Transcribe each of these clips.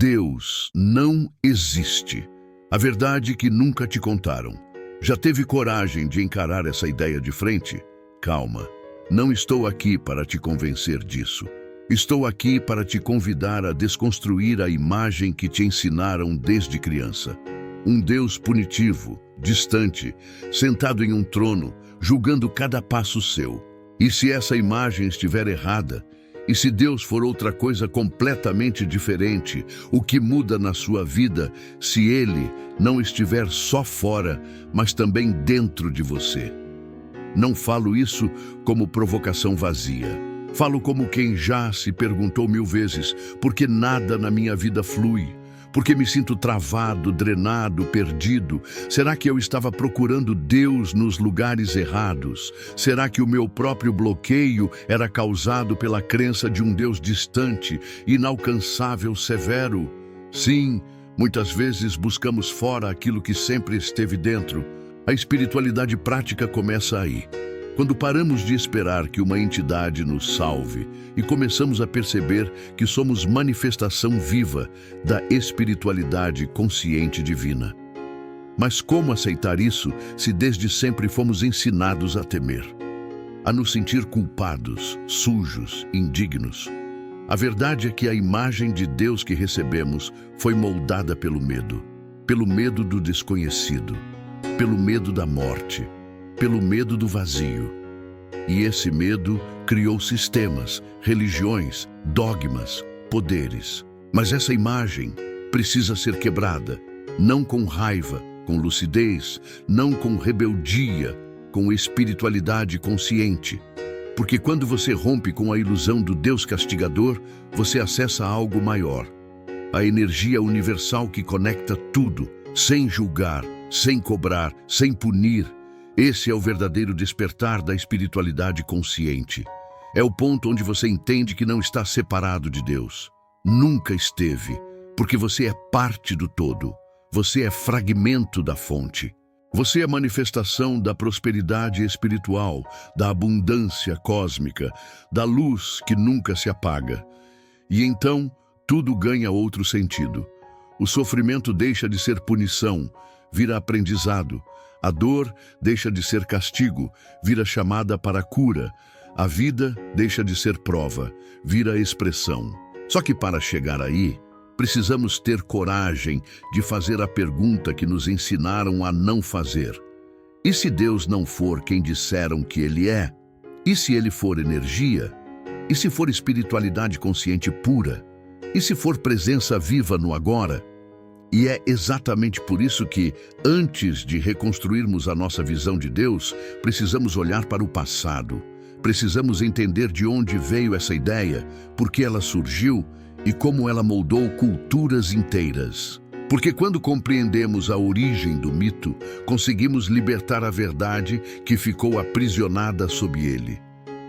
Deus não existe. A verdade que nunca te contaram. Já teve coragem de encarar essa ideia de frente? Calma, não estou aqui para te convencer disso. Estou aqui para te convidar a desconstruir a imagem que te ensinaram desde criança. Um Deus punitivo, distante, sentado em um trono, julgando cada passo seu. E se essa imagem estiver errada, e se Deus for outra coisa completamente diferente, o que muda na sua vida se Ele não estiver só fora, mas também dentro de você? Não falo isso como provocação vazia. Falo como quem já se perguntou 1000 vezes por que nada na minha vida flui. Porque me sinto travado, drenado, perdido? Será que eu estava procurando Deus nos lugares errados? Será que o meu próprio bloqueio era causado pela crença de um Deus distante, inalcançável, severo? Sim, muitas vezes buscamos fora aquilo que sempre esteve dentro. A espiritualidade prática começa aí. Quando paramos de esperar que uma entidade nos salve e começamos a perceber que somos manifestação viva da espiritualidade consciente divina. Mas como aceitar isso se desde sempre fomos ensinados a temer? A nos sentir culpados, sujos, indignos? A verdade é que a imagem de Deus que recebemos foi moldada pelo medo do desconhecido, pelo medo da morte, pelo medo do vazio. E esse medo criou sistemas, religiões, dogmas, poderes. Mas essa imagem precisa ser quebrada, não com raiva, com lucidez, não com rebeldia, com espiritualidade consciente. Porque quando você rompe com a ilusão do Deus castigador, você acessa algo maior. A energia universal que conecta tudo, sem julgar, sem cobrar, sem punir. Esse é o verdadeiro despertar da espiritualidade consciente. É o ponto onde você entende que não está separado de Deus. Nunca esteve, porque você é parte do todo. Você é fragmento da fonte. Você é manifestação da prosperidade espiritual, da abundância cósmica, da luz que nunca se apaga. E então, tudo ganha outro sentido. O sofrimento deixa de ser punição, vira aprendizado. A dor deixa de ser castigo, vira chamada para a cura. A vida deixa de ser prova, vira expressão. Só que para chegar aí, precisamos ter coragem de fazer a pergunta que nos ensinaram a não fazer. E se Deus não for quem disseram que Ele é? E se Ele for energia? E se for espiritualidade consciente pura? E se for presença viva no agora? E é exatamente por isso que, antes de reconstruirmos a nossa visão de Deus, precisamos olhar para o passado. Precisamos entender de onde veio essa ideia, por que ela surgiu e como ela moldou culturas inteiras. Porque quando compreendemos a origem do mito, conseguimos libertar a verdade que ficou aprisionada sob ele.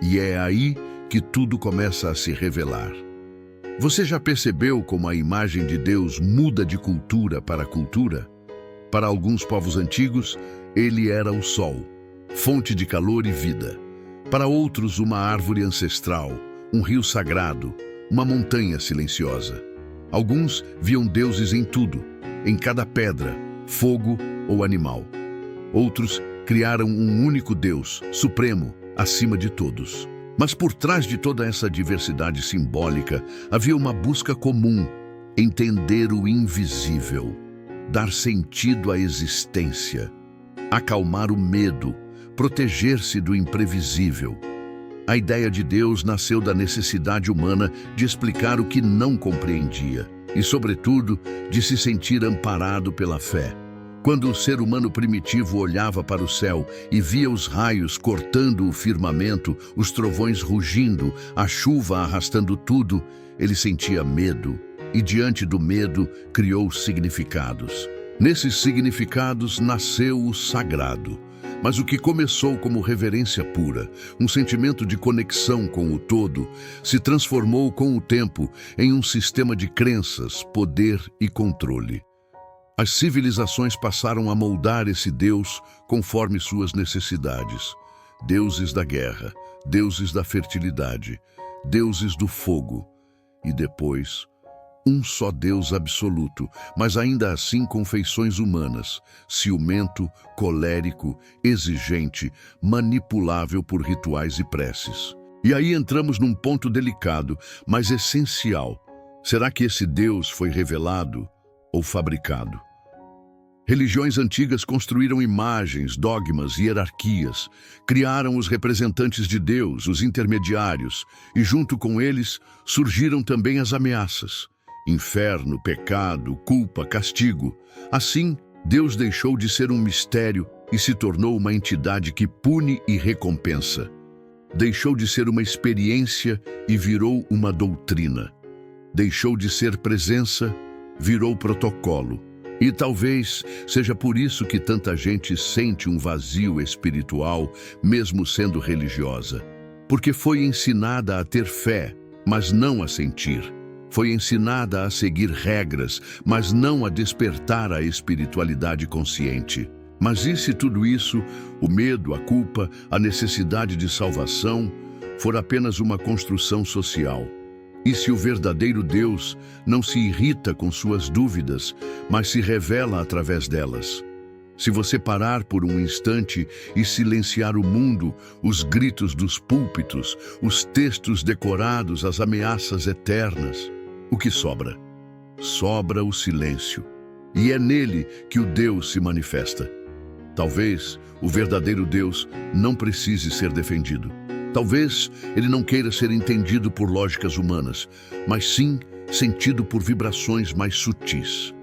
E é aí que tudo começa a se revelar. Você já percebeu como a imagem de Deus muda de cultura para cultura? Para alguns povos antigos, ele era o sol, fonte de calor e vida. Para outros, uma árvore ancestral, um rio sagrado, uma montanha silenciosa. Alguns viam deuses em tudo, em cada pedra, fogo ou animal. Outros criaram um único Deus, supremo, acima de todos. Mas por trás de toda essa diversidade simbólica, havia uma busca comum: entender o invisível, dar sentido à existência, acalmar o medo, proteger-se do imprevisível. A ideia de Deus nasceu da necessidade humana de explicar o que não compreendia e, sobretudo, de se sentir amparado pela fé. Quando o ser humano primitivo olhava para o céu e via os raios cortando o firmamento, os trovões rugindo, a chuva arrastando tudo, ele sentia medo e, diante do medo, criou significados. Nesses significados nasceu o sagrado. Mas o que começou como reverência pura, um sentimento de conexão com o todo, se transformou com o tempo em um sistema de crenças, poder e controle. As civilizações passaram a moldar esse Deus conforme suas necessidades. Deuses da guerra, deuses da fertilidade, deuses do fogo e depois um só Deus absoluto, mas ainda assim com feições humanas, ciumento, colérico, exigente, manipulável por rituais e preces. E aí entramos num ponto delicado, mas essencial. Será que esse Deus foi revelado ou fabricado? Religiões antigas construíram imagens, dogmas e hierarquias, criaram os representantes de Deus, os intermediários, e junto com eles surgiram também as ameaças. Inferno, pecado, culpa, castigo. Assim, Deus deixou de ser um mistério e se tornou uma entidade que pune e recompensa. Deixou de ser uma experiência e virou uma doutrina. Deixou de ser presença, virou protocolo. E talvez seja por isso que tanta gente sente um vazio espiritual, mesmo sendo religiosa. Porque foi ensinada a ter fé, mas não a sentir. Foi ensinada a seguir regras, mas não a despertar a espiritualidade consciente. Mas e se tudo isso, o medo, a culpa, a necessidade de salvação, for apenas uma construção social? E se o verdadeiro Deus não se irrita com suas dúvidas, mas se revela através delas? Se você parar por um instante e silenciar o mundo, os gritos dos púlpitos, os textos decorados, as ameaças eternas, o que sobra? Sobra o silêncio. E é nele que o Deus se manifesta. Talvez o verdadeiro Deus não precise ser defendido. Talvez ele não queira ser entendido por lógicas humanas, mas sim sentido por vibrações mais sutis.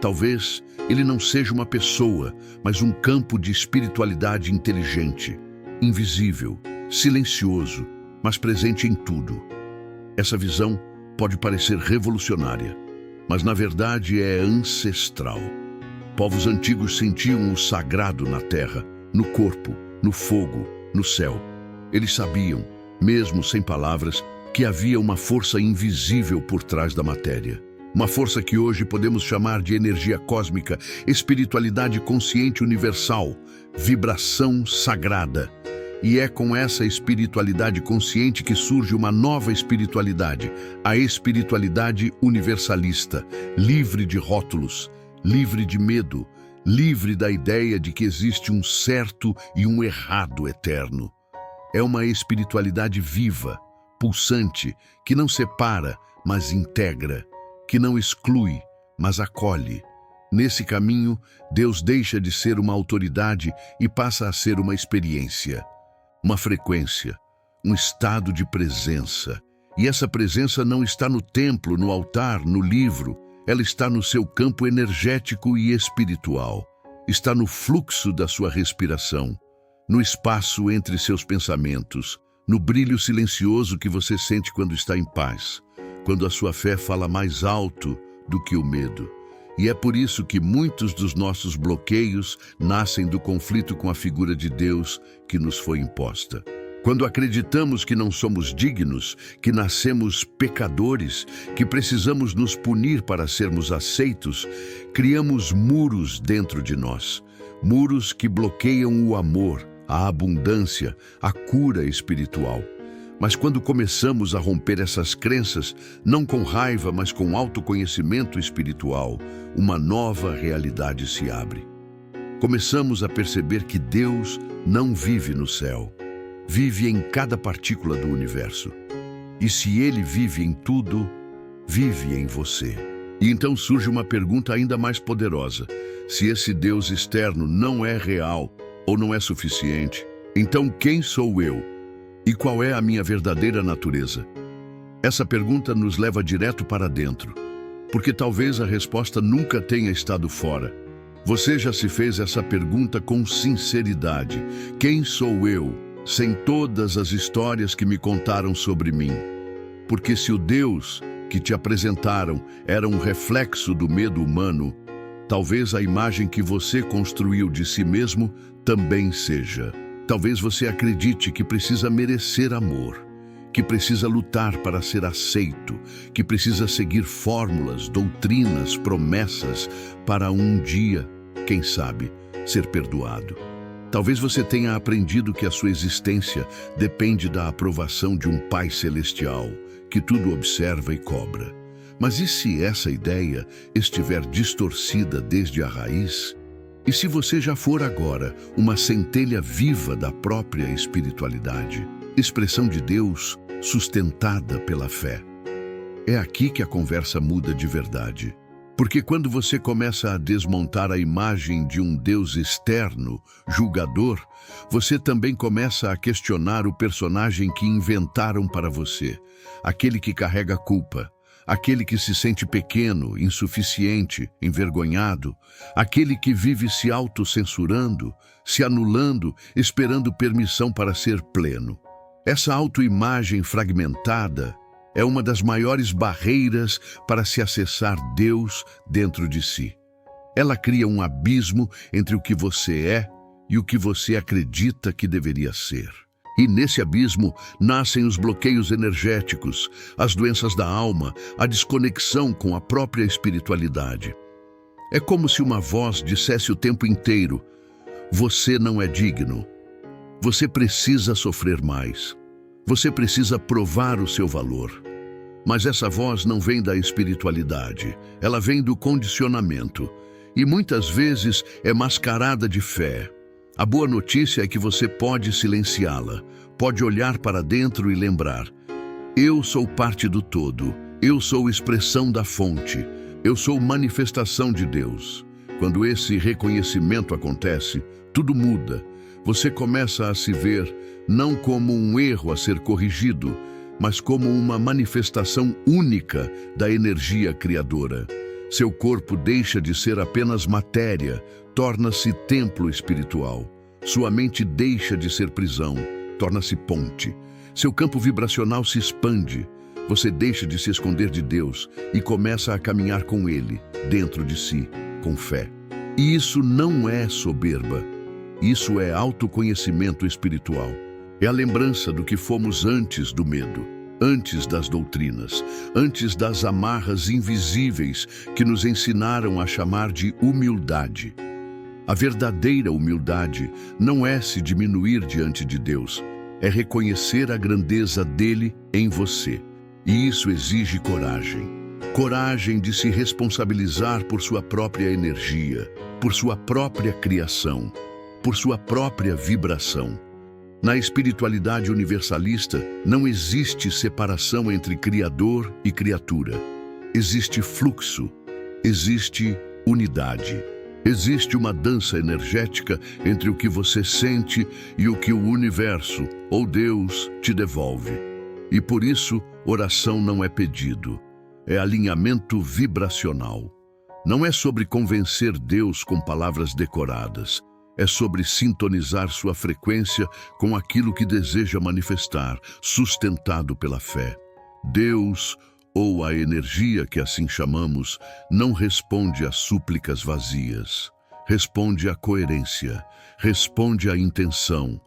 Talvez ele não seja uma pessoa, mas um campo de espiritualidade inteligente, invisível, silencioso, mas presente em tudo. Essa visão pode parecer revolucionária, mas na verdade é ancestral. Povos antigos sentiam o sagrado na terra, no corpo, no fogo, no céu. Eles sabiam, mesmo sem palavras, que havia uma força invisível por trás da matéria. Uma força que hoje podemos chamar de energia cósmica, espiritualidade consciente universal, vibração sagrada. E é com essa espiritualidade consciente que surge uma nova espiritualidade, a espiritualidade universalista, livre de rótulos, livre de medo, livre da ideia de que existe um certo e um errado eterno. É uma espiritualidade viva, pulsante, que não separa, mas integra, que não exclui, mas acolhe. Nesse caminho, Deus deixa de ser uma autoridade e passa a ser uma experiência, uma frequência, um estado de presença. E essa presença não está no templo, no altar, no livro, ela está no seu campo energético e espiritual, está no fluxo da sua respiração, no espaço entre seus pensamentos, no brilho silencioso que você sente quando está em paz, quando a sua fé fala mais alto do que o medo. E é por isso que muitos dos nossos bloqueios nascem do conflito com a figura de Deus que nos foi imposta. Quando acreditamos que não somos dignos, que nascemos pecadores, que precisamos nos punir para sermos aceitos, criamos muros dentro de nós, muros que bloqueiam o amor, a abundância, a cura espiritual. Mas quando começamos a romper essas crenças, não com raiva, mas com autoconhecimento espiritual, uma nova realidade se abre. Começamos a perceber que Deus não vive no céu, vive em cada partícula do universo. E se Ele vive em tudo, vive em você. E então surge uma pergunta ainda mais poderosa. Se esse Deus externo não é real, ou não é suficiente, então quem sou eu? E qual é a minha verdadeira natureza? Essa pergunta nos leva direto para dentro, porque talvez a resposta nunca tenha estado fora. Você já se fez essa pergunta com sinceridade: quem sou eu, sem todas as histórias que me contaram sobre mim? Porque se o Deus que te apresentaram era um reflexo do medo humano, talvez a imagem que você construiu de si mesmo também seja. Talvez você acredite que precisa merecer amor, que precisa lutar para ser aceito, que precisa seguir fórmulas, doutrinas, promessas para um dia, quem sabe, ser perdoado. Talvez você tenha aprendido que a sua existência depende da aprovação de um Pai Celestial, que tudo observa e cobra. Mas e se essa ideia estiver distorcida desde a raiz? E se você já for agora uma centelha viva da própria espiritualidade, expressão de Deus sustentada pela fé? É aqui que a conversa muda de verdade. Porque quando você começa a desmontar a imagem de um Deus externo, julgador, você também começa a questionar o personagem que inventaram para você, aquele que carrega culpa, aquele que se sente pequeno, insuficiente, envergonhado, aquele que vive se autocensurando, se anulando, esperando permissão para ser pleno. Essa autoimagem fragmentada é uma das maiores barreiras para se acessar Deus dentro de si. Ela cria um abismo entre o que você é e o que você acredita que deveria ser. E nesse abismo nascem os bloqueios energéticos, as doenças da alma, a desconexão com a própria espiritualidade. É como se uma voz dissesse o tempo inteiro: você não é digno. Você precisa sofrer mais. Você precisa provar o seu valor. Mas essa voz não vem da espiritualidade, ela vem do condicionamento. E muitas vezes é mascarada de fé. A boa notícia é que você pode silenciá-la, pode olhar para dentro e lembrar: eu sou parte do todo, eu sou expressão da fonte, eu sou manifestação de Deus. Quando esse reconhecimento acontece, tudo muda. Você começa a se ver não como um erro a ser corrigido, mas como uma manifestação única da energia criadora. Seu corpo deixa de ser apenas matéria, torna-se templo espiritual. Sua mente deixa de ser prisão, torna-se ponte. Seu campo vibracional se expande. Você deixa de se esconder de Deus e começa a caminhar com Ele, dentro de si, com fé. E isso não é soberba. Isso é autoconhecimento espiritual. É a lembrança do que fomos antes do medo, antes das doutrinas, antes das amarras invisíveis que nos ensinaram a chamar de humildade. A verdadeira humildade não é se diminuir diante de Deus, é reconhecer a grandeza dele em você. E isso exige coragem. Coragem de se responsabilizar por sua própria energia, por sua própria criação, por sua própria vibração. Na espiritualidade universalista, não existe separação entre Criador e criatura. Existe fluxo, existe unidade. Existe uma dança energética entre o que você sente e o que o universo, ou Deus, te devolve. E por isso, oração não é pedido, é alinhamento vibracional. Não é sobre convencer Deus com palavras decoradas. É sobre sintonizar sua frequência com aquilo que deseja manifestar, sustentado pela fé. Deus, ou a energia que assim chamamos, não responde a súplicas vazias. Responde à coerência, responde à intenção,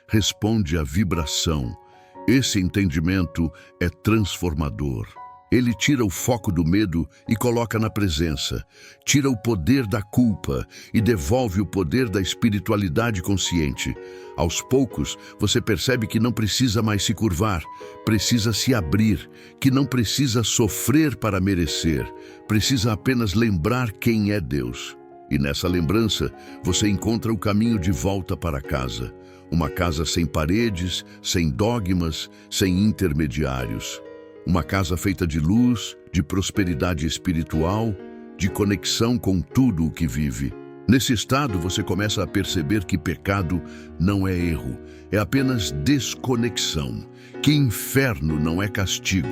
responde à vibração. Esse entendimento é transformador. Ele tira o foco do medo e coloca na presença, tira o poder da culpa e devolve o poder da espiritualidade consciente. Aos poucos, você percebe que não precisa mais se curvar, precisa se abrir, que não precisa sofrer para merecer, precisa apenas lembrar quem é Deus. E nessa lembrança, você encontra o caminho de volta para casa. Uma casa sem paredes, sem dogmas, sem intermediários. Uma casa feita de luz, de prosperidade espiritual, de conexão com tudo o que vive. Nesse estado, você começa a perceber que pecado não é erro, é apenas desconexão. Que inferno não é castigo,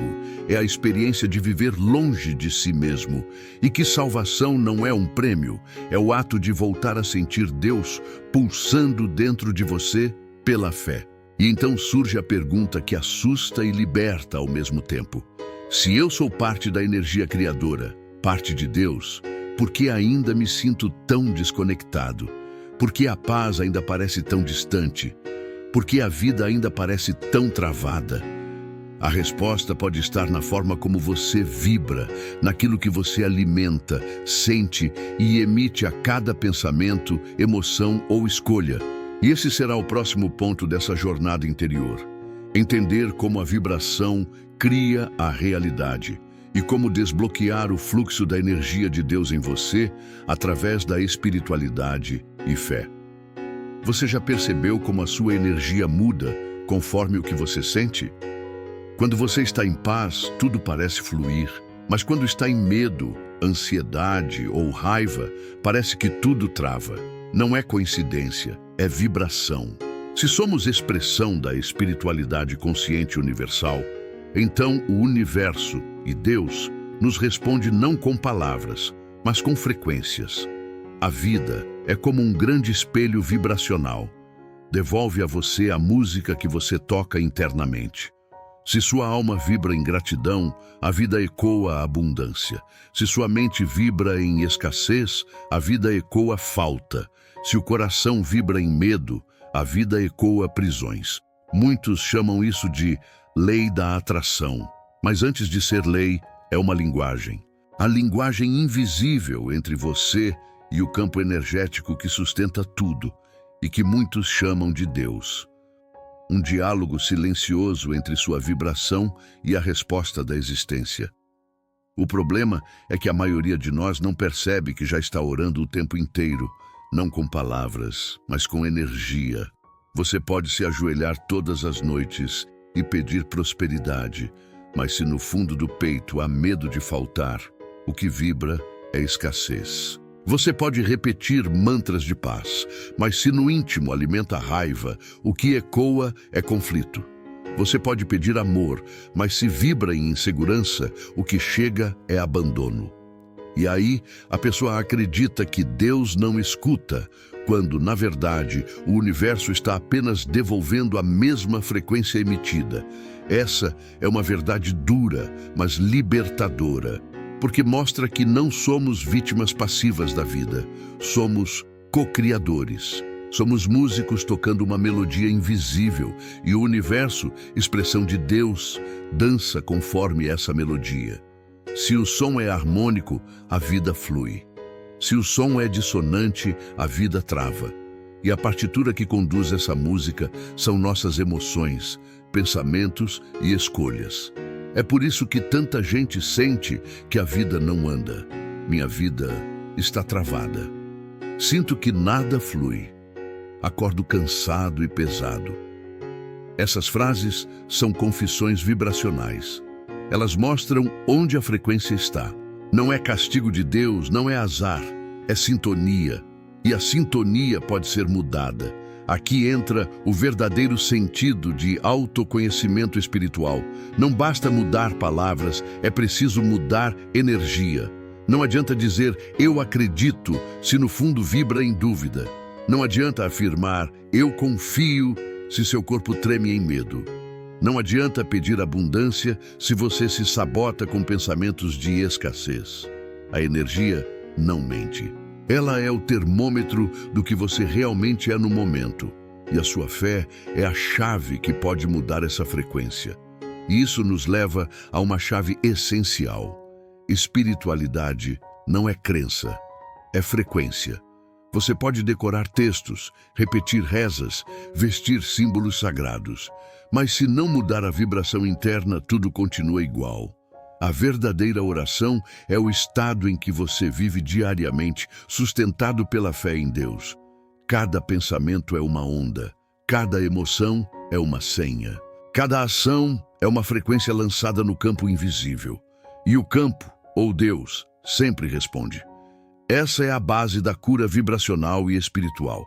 é a experiência de viver longe de si mesmo. E que salvação não é um prêmio, é o ato de voltar a sentir Deus pulsando dentro de você pela fé. E então surge a pergunta que assusta e liberta ao mesmo tempo. Se eu sou parte da energia criadora, parte de Deus, por que ainda me sinto tão desconectado? Por que a paz ainda parece tão distante? Por que a vida ainda parece tão travada? A resposta pode estar na forma como você vibra, naquilo que você alimenta, sente e emite a cada pensamento, emoção ou escolha. E esse será o próximo ponto dessa jornada interior. Entender como a vibração cria a realidade e como desbloquear o fluxo da energia de Deus em você através da espiritualidade e fé. Você já percebeu como a sua energia muda conforme o que você sente? Quando você está em paz, tudo parece fluir, mas quando está em medo, ansiedade ou raiva, parece que tudo trava. Não é coincidência, é vibração. Se somos expressão da espiritualidade consciente universal, então o universo e Deus nos responde não com palavras, mas com frequências. A vida é como um grande espelho vibracional. Devolve a você a música que você toca internamente. Se sua alma vibra em gratidão, a vida ecoa a abundância. Se sua mente vibra em escassez, a vida ecoa falta. Se o coração vibra em medo, a vida ecoa prisões. Muitos chamam isso de lei da atração, mas antes de ser lei, é uma linguagem. A linguagem invisível entre você e o campo energético que sustenta tudo e que muitos chamam de Deus. Um diálogo silencioso entre sua vibração e a resposta da existência. O problema é que a maioria de nós não percebe que já está orando o tempo inteiro, não com palavras, mas com energia. Você pode se ajoelhar todas as noites e pedir prosperidade, mas se no fundo do peito há medo de faltar, o que vibra é escassez. Você pode repetir mantras de paz, mas se no íntimo alimenta raiva, o que ecoa é conflito. Você pode pedir amor, mas se vibra em insegurança, o que chega é abandono. E aí, a pessoa acredita que Deus não escuta, quando, na verdade, o universo está apenas devolvendo a mesma frequência emitida. Essa é uma verdade dura, mas libertadora, porque mostra que não somos vítimas passivas da vida, somos co-criadores. Somos músicos tocando uma melodia invisível e o universo, expressão de Deus, dança conforme essa melodia. Se o som é harmônico, a vida flui. Se o som é dissonante, a vida trava. E a partitura que conduz essa música são nossas emoções, pensamentos e escolhas. É por isso que tanta gente sente que a vida não anda. Minha vida está travada. Sinto que nada flui. Acordo cansado e pesado. Essas frases são confissões vibracionais. Elas mostram onde a frequência está. Não é castigo de Deus, não é azar, é sintonia. E a sintonia pode ser mudada. Aqui entra o verdadeiro sentido de autoconhecimento espiritual. Não basta mudar palavras, é preciso mudar energia. Não adianta dizer eu acredito se no fundo vibra em dúvida. Não adianta afirmar eu confio se seu corpo treme em medo. Não adianta pedir abundância se você se sabota com pensamentos de escassez. A energia não mente. Ela é o termômetro do que você realmente é no momento. E a sua fé é a chave que pode mudar essa frequência. E isso nos leva a uma chave essencial. Espiritualidade não é crença, é frequência. Você pode decorar textos, repetir rezas, vestir símbolos sagrados. Mas se não mudar a vibração interna, tudo continua igual. A verdadeira oração é o estado em que você vive diariamente, sustentado pela fé em Deus. Cada pensamento é uma onda, cada emoção é uma senha. Cada ação é uma frequência lançada no campo invisível. E o campo, ou Deus, sempre responde. Essa é a base da cura vibracional e espiritual.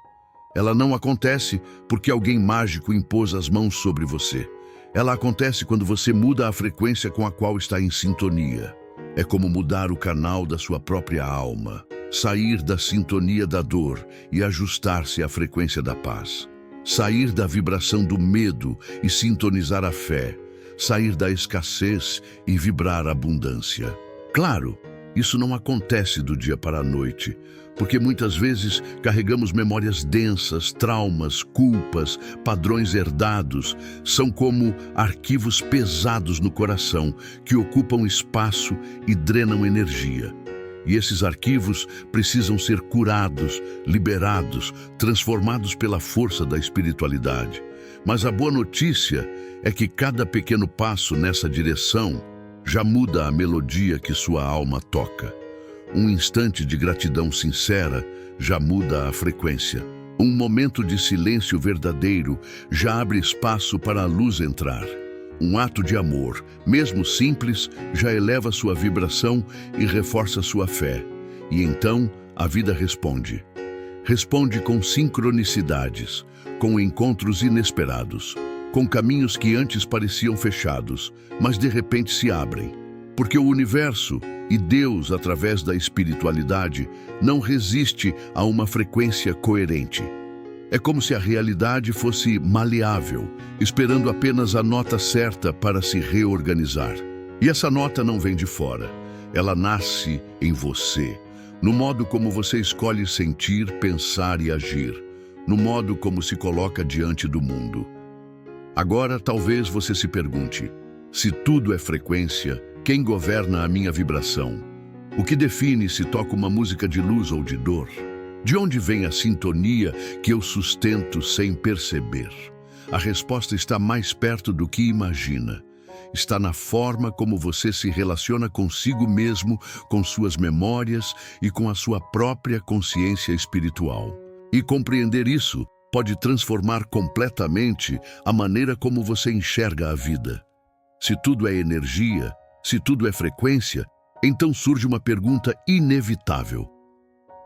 Ela não acontece porque alguém mágico impôs as mãos sobre você. Ela acontece quando você muda a frequência com a qual está em sintonia. É como mudar o canal da sua própria alma, sair da sintonia da dor e ajustar-se à frequência da paz. Sair da vibração do medo e sintonizar a fé. Sair da escassez e vibrar a abundância. Claro, isso não acontece do dia para a noite, porque muitas vezes carregamos memórias densas, traumas, culpas, padrões herdados. São como arquivos pesados no coração que ocupam espaço e drenam energia. E esses arquivos precisam ser curados, liberados, transformados pela força da espiritualidade. Mas a boa notícia é que cada pequeno passo nessa direção já muda a melodia que sua alma toca. Um instante de gratidão sincera já muda a frequência. Um momento de silêncio verdadeiro já abre espaço para a luz entrar. Um ato de amor, mesmo simples, já eleva sua vibração e reforça sua fé. E então a vida responde. Responde com sincronicidades, com encontros inesperados, com caminhos que antes pareciam fechados, mas de repente se abrem. Porque o universo e Deus, através da espiritualidade, não resiste a uma frequência coerente. É como se a realidade fosse maleável, esperando apenas a nota certa para se reorganizar. E essa nota não vem de fora, ela nasce em você, no modo como você escolhe sentir, pensar e agir, no modo como se coloca diante do mundo. Agora, talvez você se pergunte, se tudo é frequência, quem governa a minha vibração? O que define se toco uma música de luz ou de dor? De onde vem a sintonia que eu sustento sem perceber? A resposta está mais perto do que imagina. Está na forma como você se relaciona consigo mesmo, com suas memórias e com a sua própria consciência espiritual. E compreender isso pode transformar completamente a maneira como você enxerga a vida. Se tudo é energia, se tudo é frequência, então surge uma pergunta inevitável.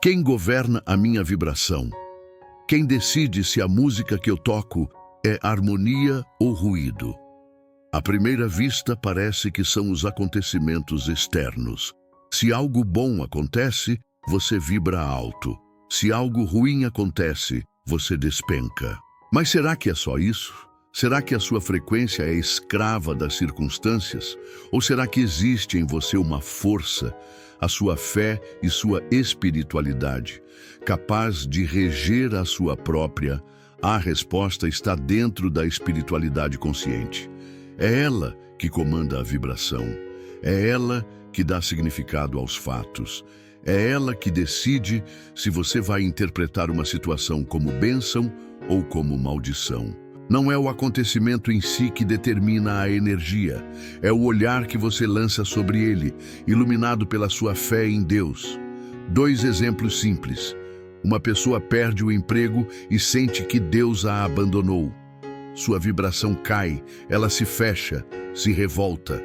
Quem governa a minha vibração? Quem decide se a música que eu toco é harmonia ou ruído? À primeira vista, parece que são os acontecimentos externos. Se algo bom acontece, você vibra alto. Se algo ruim acontece, você despenca. Mas será que é só isso? Será que a sua frequência é escrava das circunstâncias? Ou será que existe em você uma força, a sua fé e sua espiritualidade, capaz de reger a sua própria? A resposta está dentro da espiritualidade consciente. É ela que comanda a vibração. É ela que dá significado aos fatos. É ela que decide se você vai interpretar uma situação como bênção ou como maldição. Não é o acontecimento em si que determina a energia, é o olhar que você lança sobre ele, iluminado pela sua fé em Deus. 2 exemplos simples. Uma pessoa perde o emprego e sente que Deus a abandonou. Sua vibração cai, ela se fecha, se revolta.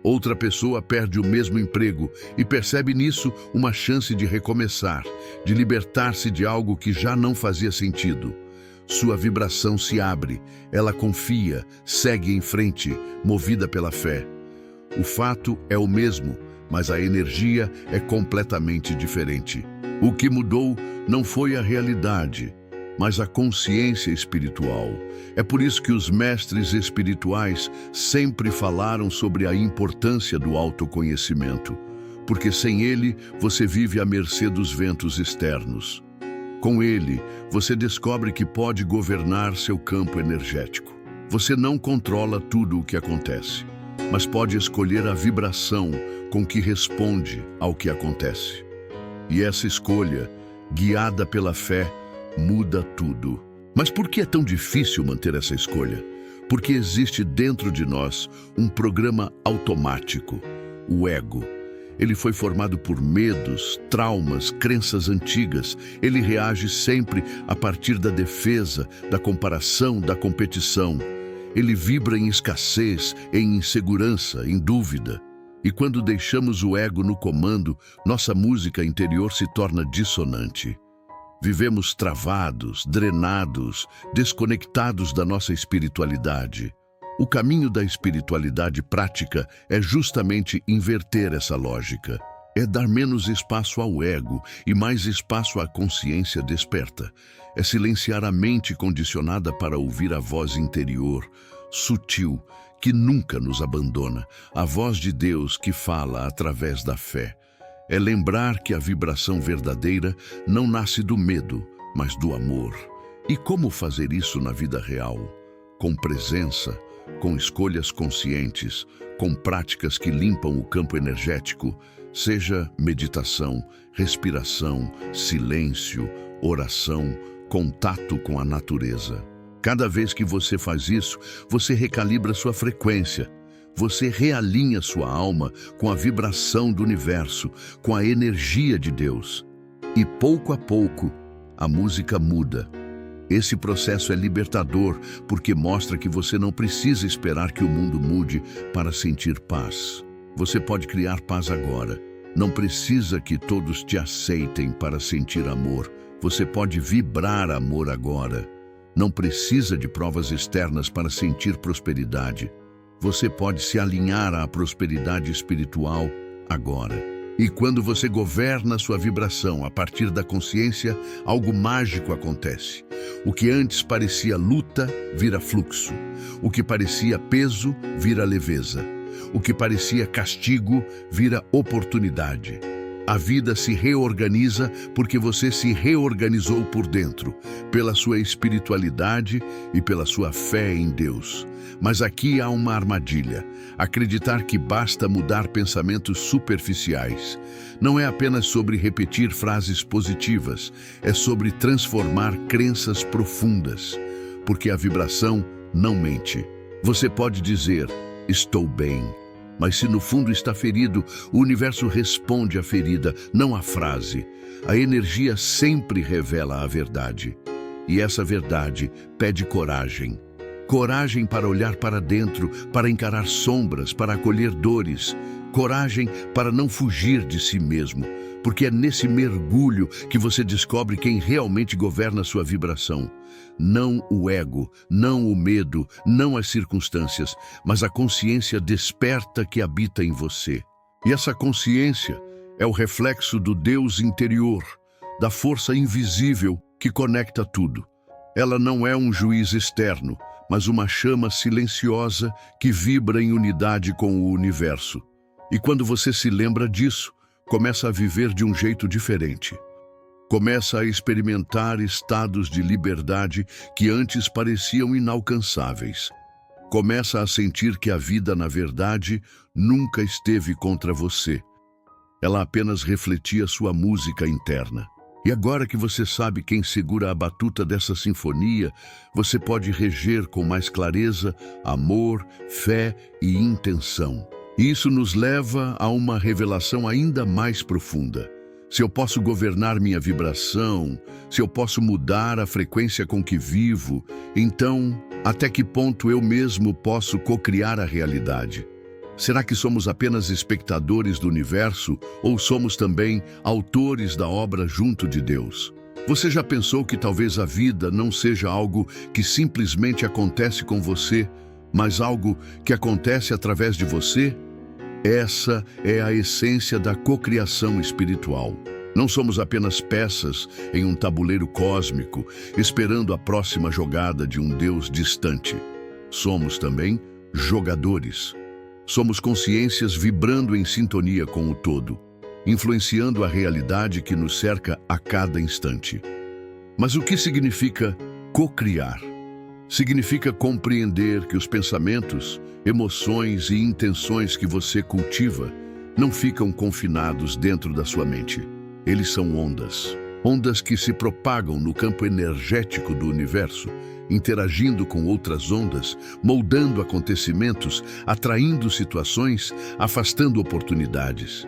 Outra pessoa perde o mesmo emprego e percebe nisso uma chance de recomeçar, de libertar-se de algo que já não fazia sentido. Sua vibração se abre, ela confia, segue em frente, movida pela fé. O fato é o mesmo, mas a energia é completamente diferente. O que mudou não foi a realidade, mas a consciência espiritual. É por isso que os mestres espirituais sempre falaram sobre a importância do autoconhecimento, porque sem ele você vive à mercê dos ventos externos. Com ele, você descobre que pode governar seu campo energético. Você não controla tudo o que acontece, mas pode escolher a vibração com que responde ao que acontece. E essa escolha, guiada pela fé, muda tudo. Mas por que é tão difícil manter essa escolha? Porque existe dentro de nós um programa automático, o ego. Ele foi formado por medos, traumas, crenças antigas. Ele reage sempre a partir da defesa, da comparação, da competição. Ele vibra em escassez, em insegurança, em dúvida. E quando deixamos o ego no comando, nossa música interior se torna dissonante. Vivemos travados, drenados, desconectados da nossa espiritualidade. O caminho da espiritualidade prática é justamente inverter essa lógica. É dar menos espaço ao ego e mais espaço à consciência desperta. É silenciar a mente condicionada para ouvir a voz interior, sutil, que nunca nos abandona, a voz de Deus que fala através da fé. É lembrar que a vibração verdadeira não nasce do medo, mas do amor. E como fazer isso na vida real? Com presença, com escolhas conscientes, com práticas que limpam o campo energético, seja meditação, respiração, silêncio, oração, contato com a natureza. Cada vez que você faz isso, você recalibra sua frequência. você realinha sua alma com a vibração do universo, com a energia de Deus. E pouco a pouco, a música muda. Esse processo é libertador porque mostra que você não precisa esperar que o mundo mude para sentir paz. Você pode criar paz agora. Não precisa que todos te aceitem para sentir amor. Você pode vibrar amor agora. Não precisa de provas externas para sentir prosperidade. Você pode se alinhar à prosperidade espiritual agora. E quando você governa sua vibração a partir da consciência, algo mágico acontece. O que antes parecia luta, vira fluxo. O que parecia peso, vira leveza. O que parecia castigo, vira oportunidade. A vida se reorganiza porque você se reorganizou por dentro, pela sua espiritualidade e pela sua fé em Deus. Mas aqui há uma armadilha: acreditar que basta mudar pensamentos superficiais. Não é apenas sobre repetir frases positivas, é sobre transformar crenças profundas. Porque a vibração não mente. Você pode dizer, estou bem. Mas se no fundo está ferido, o universo responde à ferida, não à frase. A energia sempre revela a verdade. E essa verdade pede coragem. Coragem para olhar para dentro, para encarar sombras, para acolher dores. Coragem para não fugir de si mesmo. Porque é nesse mergulho que você descobre quem realmente governa sua vibração. Não o ego, não o medo, não as circunstâncias, mas a consciência desperta que habita em você. E essa consciência é o reflexo do Deus interior, da força invisível que conecta tudo. Ela não é um juiz externo, mas uma chama silenciosa que vibra em unidade com o universo. E quando você se lembra disso, começa a viver de um jeito diferente. Começa a experimentar estados de liberdade que antes pareciam inalcançáveis. Começa a sentir que a vida, na verdade, nunca esteve contra você. Ela apenas refletia sua música interna. E agora que você sabe quem segura a batuta dessa sinfonia, você pode reger com mais clareza, amor, fé e intenção. E isso nos leva a uma revelação ainda mais profunda. Se eu posso governar minha vibração, se eu posso mudar a frequência com que vivo, então, até que ponto eu mesmo posso cocriar a realidade? Será que somos apenas espectadores do universo ou somos também autores da obra junto de Deus? Você já pensou que talvez a vida não seja algo que simplesmente acontece com você, mas algo que acontece através de você? Essa é a essência da cocriação espiritual. Não somos apenas peças em um tabuleiro cósmico, esperando a próxima jogada de um Deus distante. Somos também jogadores. Somos consciências vibrando em sintonia com o todo, influenciando a realidade que nos cerca a cada instante. Mas o que significa cocriar? Significa compreender que os pensamentos, emoções e intenções que você cultiva não ficam confinados dentro da sua mente. Eles são ondas. Ondas que se propagam no campo energético do universo, interagindo com outras ondas, moldando acontecimentos, atraindo situações, afastando oportunidades.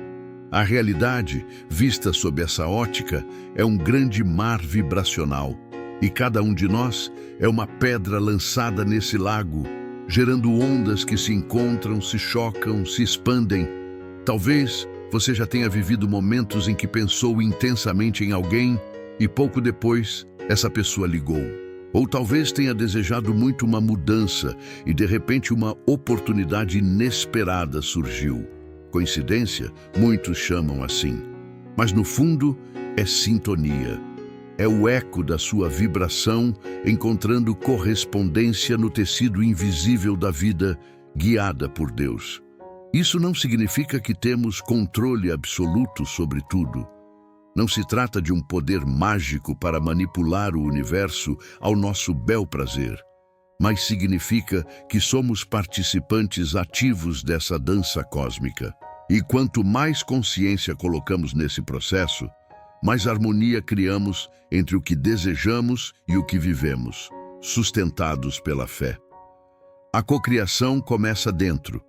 A realidade, vista sob essa ótica, é um grande mar vibracional. E cada um de nós é uma pedra lançada nesse lago, gerando ondas que se encontram, se chocam, se expandem. Talvez você já tenha vivido momentos em que pensou intensamente em alguém e pouco depois essa pessoa ligou. Ou talvez tenha desejado muito uma mudança e de repente uma oportunidade inesperada surgiu. Coincidência? Muitos chamam assim. Mas no fundo é sintonia. É o eco da sua vibração encontrando correspondência no tecido invisível da vida, guiada por Deus. Isso não significa que temos controle absoluto sobre tudo. Não se trata de um poder mágico para manipular o universo ao nosso bel prazer, mas significa que somos participantes ativos dessa dança cósmica. E quanto mais consciência colocamos nesse processo, mais harmonia criamos entre o que desejamos e o que vivemos, sustentados pela fé. A cocriação começa dentro.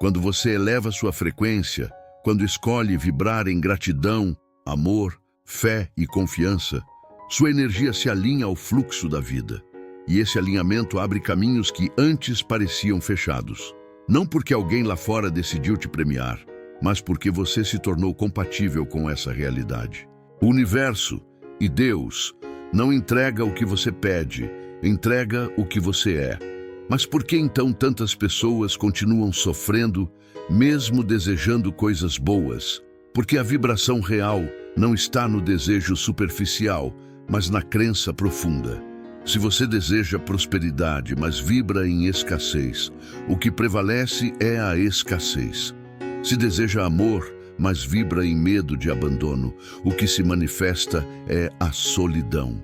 Quando você eleva sua frequência, quando escolhe vibrar em gratidão, amor, fé e confiança, sua energia se alinha ao fluxo da vida. E esse alinhamento abre caminhos que antes pareciam fechados. Não porque alguém lá fora decidiu te premiar, mas porque você se tornou compatível com essa realidade. O universo e Deus não entrega o que você pede, entrega o que você é. Mas por que então tantas pessoas continuam sofrendo, mesmo desejando coisas boas? Porque a vibração real não está no desejo superficial, mas na crença profunda. Se você deseja prosperidade, mas vibra em escassez, o que prevalece é a escassez. Se deseja amor, mas vibra em medo de abandono, o que se manifesta é a solidão.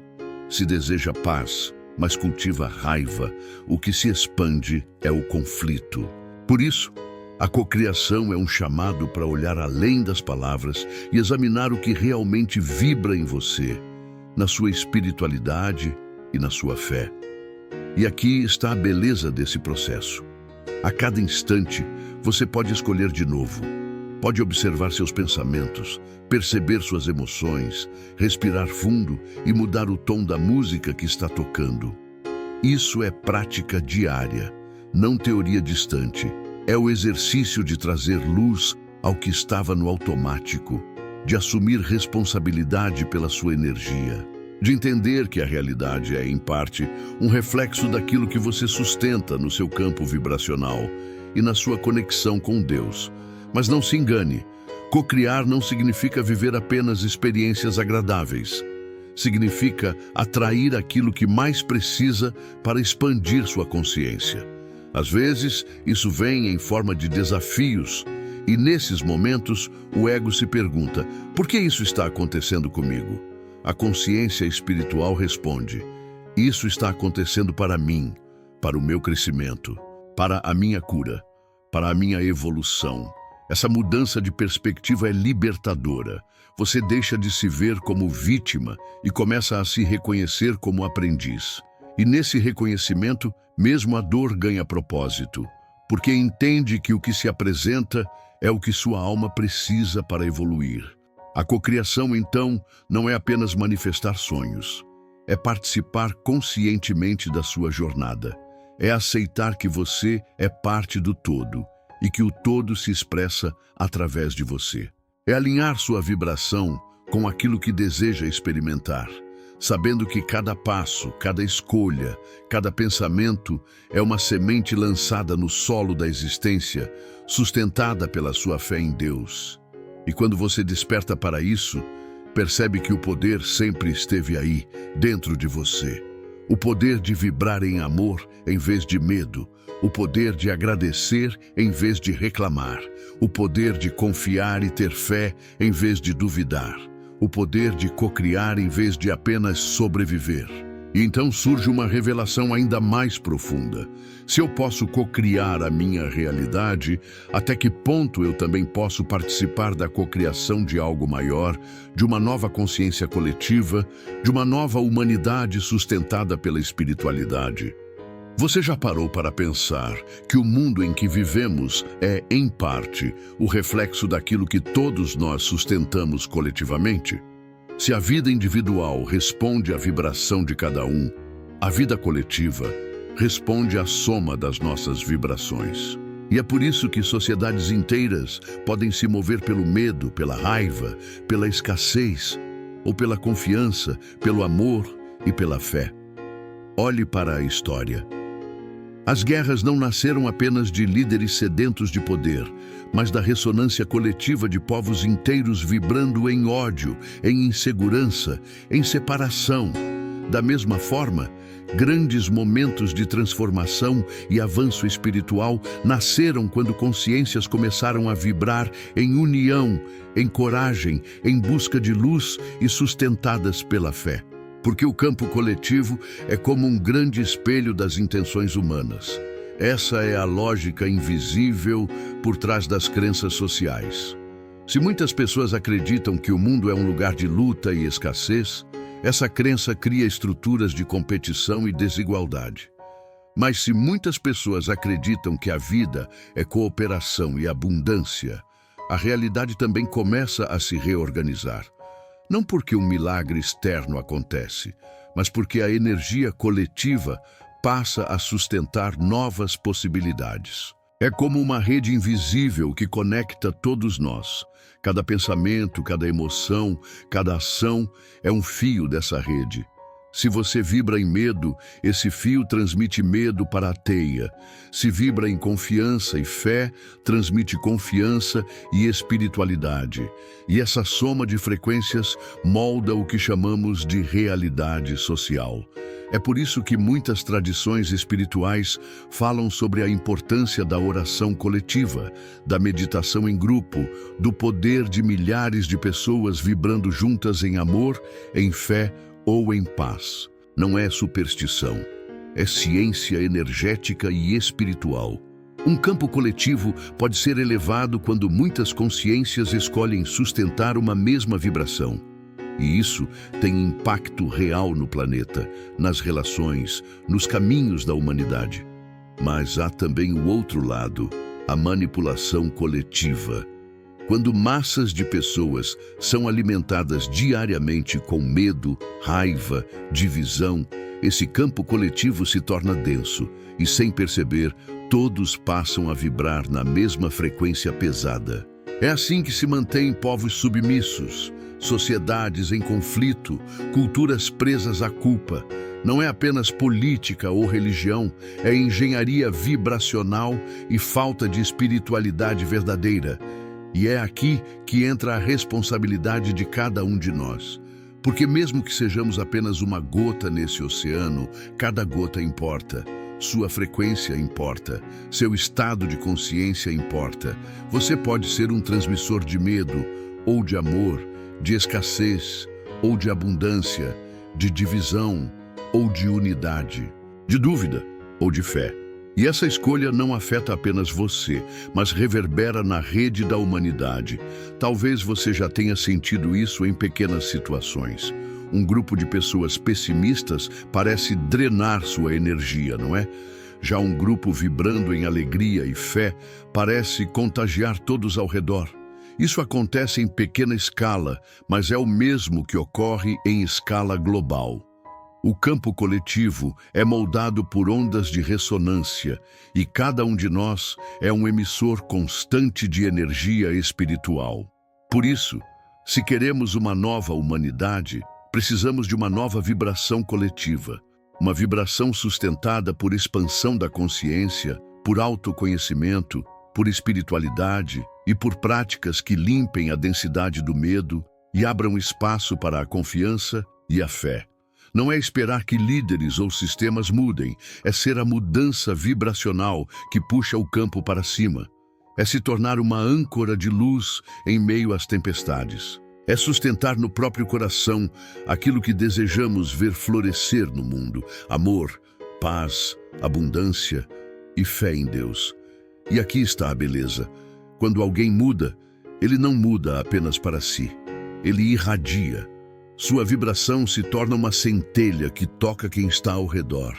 Se deseja paz, mas cultiva raiva, o que se expande é o conflito. Por isso, a cocriação é um chamado para olhar além das palavras e examinar o que realmente vibra em você, na sua espiritualidade e na sua fé. E aqui está a beleza desse processo. A cada instante, você pode escolher de novo. Pode observar seus pensamentos, perceber suas emoções, respirar fundo e mudar o tom da música que está tocando. Isso é prática diária, não teoria distante. É o exercício de trazer luz ao que estava no automático, de assumir responsabilidade pela sua energia, de entender que a realidade é, em parte, um reflexo daquilo que você sustenta no seu campo vibracional e na sua conexão com Deus. Mas não se engane, cocriar não significa viver apenas experiências agradáveis. Significa atrair aquilo que mais precisa para expandir sua consciência. Às vezes, isso vem em forma de desafios, e nesses momentos, o ego se pergunta: por que isso está acontecendo comigo? A consciência espiritual responde: isso está acontecendo para mim, para o meu crescimento, para a minha cura, para a minha evolução. Essa mudança de perspectiva é libertadora. Você deixa de se ver como vítima e começa a se reconhecer como aprendiz. E nesse reconhecimento, mesmo a dor ganha propósito, porque entende que o que se apresenta é o que sua alma precisa para evoluir. A cocriação, então, não é apenas manifestar sonhos. É participar conscientemente da sua jornada. É aceitar que você é parte do todo e que o todo se expressa através de você. É alinhar sua vibração com aquilo que deseja experimentar, sabendo que cada passo, cada escolha, cada pensamento é uma semente lançada no solo da existência, sustentada pela sua fé em Deus. E quando você desperta para isso, percebe que o poder sempre esteve aí, dentro de você. O poder de vibrar em amor em vez de medo, o poder de agradecer em vez de reclamar, o poder de confiar e ter fé em vez de duvidar, o poder de cocriar em vez de apenas sobreviver. E então surge uma revelação ainda mais profunda. Se eu posso cocriar a minha realidade, até que ponto eu também posso participar da cocriação de algo maior, de uma nova consciência coletiva, de uma nova humanidade sustentada pela espiritualidade? Você já parou para pensar que o mundo em que vivemos é, em parte, o reflexo daquilo que todos nós sustentamos coletivamente? Se a vida individual responde à vibração de cada um, a vida coletiva responde à soma das nossas vibrações. E é por isso que sociedades inteiras podem se mover pelo medo, pela raiva, pela escassez, ou pela confiança, pelo amor e pela fé. Olhe para a história. As guerras não nasceram apenas de líderes sedentos de poder, mas da ressonância coletiva de povos inteiros vibrando em ódio, em insegurança, em separação. Da mesma forma, grandes momentos de transformação e avanço espiritual nasceram quando consciências começaram a vibrar em união, em coragem, em busca de luz e sustentadas pela fé. Porque o campo coletivo é como um grande espelho das intenções humanas. Essa é a lógica invisível por trás das crenças sociais. Se muitas pessoas acreditam que o mundo é um lugar de luta e escassez, essa crença cria estruturas de competição e desigualdade. Mas se muitas pessoas acreditam que a vida é cooperação e abundância, a realidade também começa a se reorganizar. Não porque um milagre externo acontece, mas porque a energia coletiva passa a sustentar novas possibilidades. É como uma rede invisível que conecta todos nós. Cada pensamento, cada emoção, cada ação é um fio dessa rede. Se você vibra em medo, esse fio transmite medo para a teia. Se vibra em confiança e fé, transmite confiança e espiritualidade. E essa soma de frequências molda o que chamamos de realidade social. É por isso que muitas tradições espirituais falam sobre a importância da oração coletiva, da meditação em grupo, do poder de milhares de pessoas vibrando juntas em amor, em fé ou em paz. Não é superstição, é ciência energética e espiritual. Um campo coletivo pode ser elevado quando muitas consciências escolhem sustentar uma mesma vibração. E isso tem impacto real no planeta, nas relações, nos caminhos da humanidade. Mas há também o outro lado, a manipulação coletiva. Quando massas de pessoas são alimentadas diariamente com medo, raiva, divisão, esse campo coletivo se torna denso e, sem perceber, todos passam a vibrar na mesma frequência pesada. É assim que se mantêm povos submissos, sociedades em conflito, culturas presas à culpa. Não é apenas política ou religião, é engenharia vibracional e falta de espiritualidade verdadeira. E é aqui que entra a responsabilidade de cada um de nós. Porque mesmo que sejamos apenas uma gota nesse oceano, cada gota importa. Sua frequência importa, seu estado de consciência importa. Você pode ser um transmissor de medo ou de amor, de escassez ou de abundância, de divisão ou de unidade, de dúvida ou de fé. E essa escolha não afeta apenas você, mas reverbera na rede da humanidade. Talvez você já tenha sentido isso em pequenas situações. Um grupo de pessoas pessimistas parece drenar sua energia, não é? Já um grupo vibrando em alegria e fé parece contagiar todos ao redor. Isso acontece em pequena escala, mas é o mesmo que ocorre em escala global. O campo coletivo é moldado por ondas de ressonância e cada um de nós é um emissor constante de energia espiritual. Por isso, se queremos uma nova humanidade, precisamos de uma nova vibração coletiva, uma vibração sustentada por expansão da consciência, por autoconhecimento, por espiritualidade e por práticas que limpem a densidade do medo e abram espaço para a confiança e a fé. Não é esperar que líderes ou sistemas mudem, é ser a mudança vibracional que puxa o campo para cima. É se tornar uma âncora de luz em meio às tempestades. É sustentar no próprio coração aquilo que desejamos ver florescer no mundo: amor, paz, abundância e fé em Deus. E aqui está a beleza. Quando alguém muda, ele não muda apenas para si. Ele irradia. Sua vibração se torna uma centelha que toca quem está ao redor.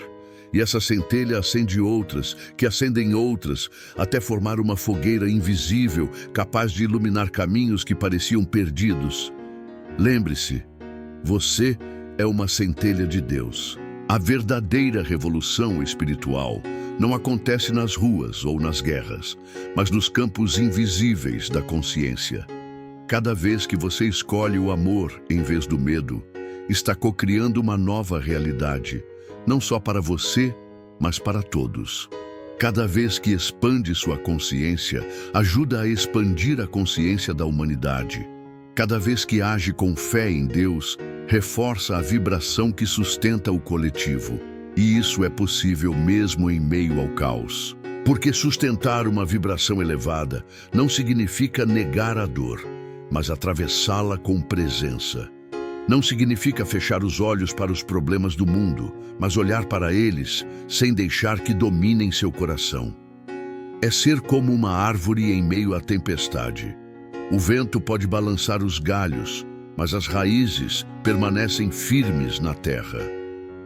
E essa centelha acende outras, que acendem outras, até formar uma fogueira invisível, capaz de iluminar caminhos que pareciam perdidos. Lembre-se, você é uma centelha de Deus. A verdadeira revolução espiritual não acontece nas ruas ou nas guerras, mas nos campos invisíveis da consciência. Cada vez que você escolhe o amor em vez do medo, está cocriando uma nova realidade, não só para você, mas para todos. Cada vez que expande sua consciência, ajuda a expandir a consciência da humanidade. Cada vez que age com fé em Deus, reforça a vibração que sustenta o coletivo. E isso é possível mesmo em meio ao caos. Porque sustentar uma vibração elevada não significa negar a dor, mas atravessá-la com presença. Não significa fechar os olhos para os problemas do mundo, mas olhar para eles sem deixar que dominem seu coração. É ser como uma árvore em meio à tempestade. O vento pode balançar os galhos, mas as raízes permanecem firmes na terra.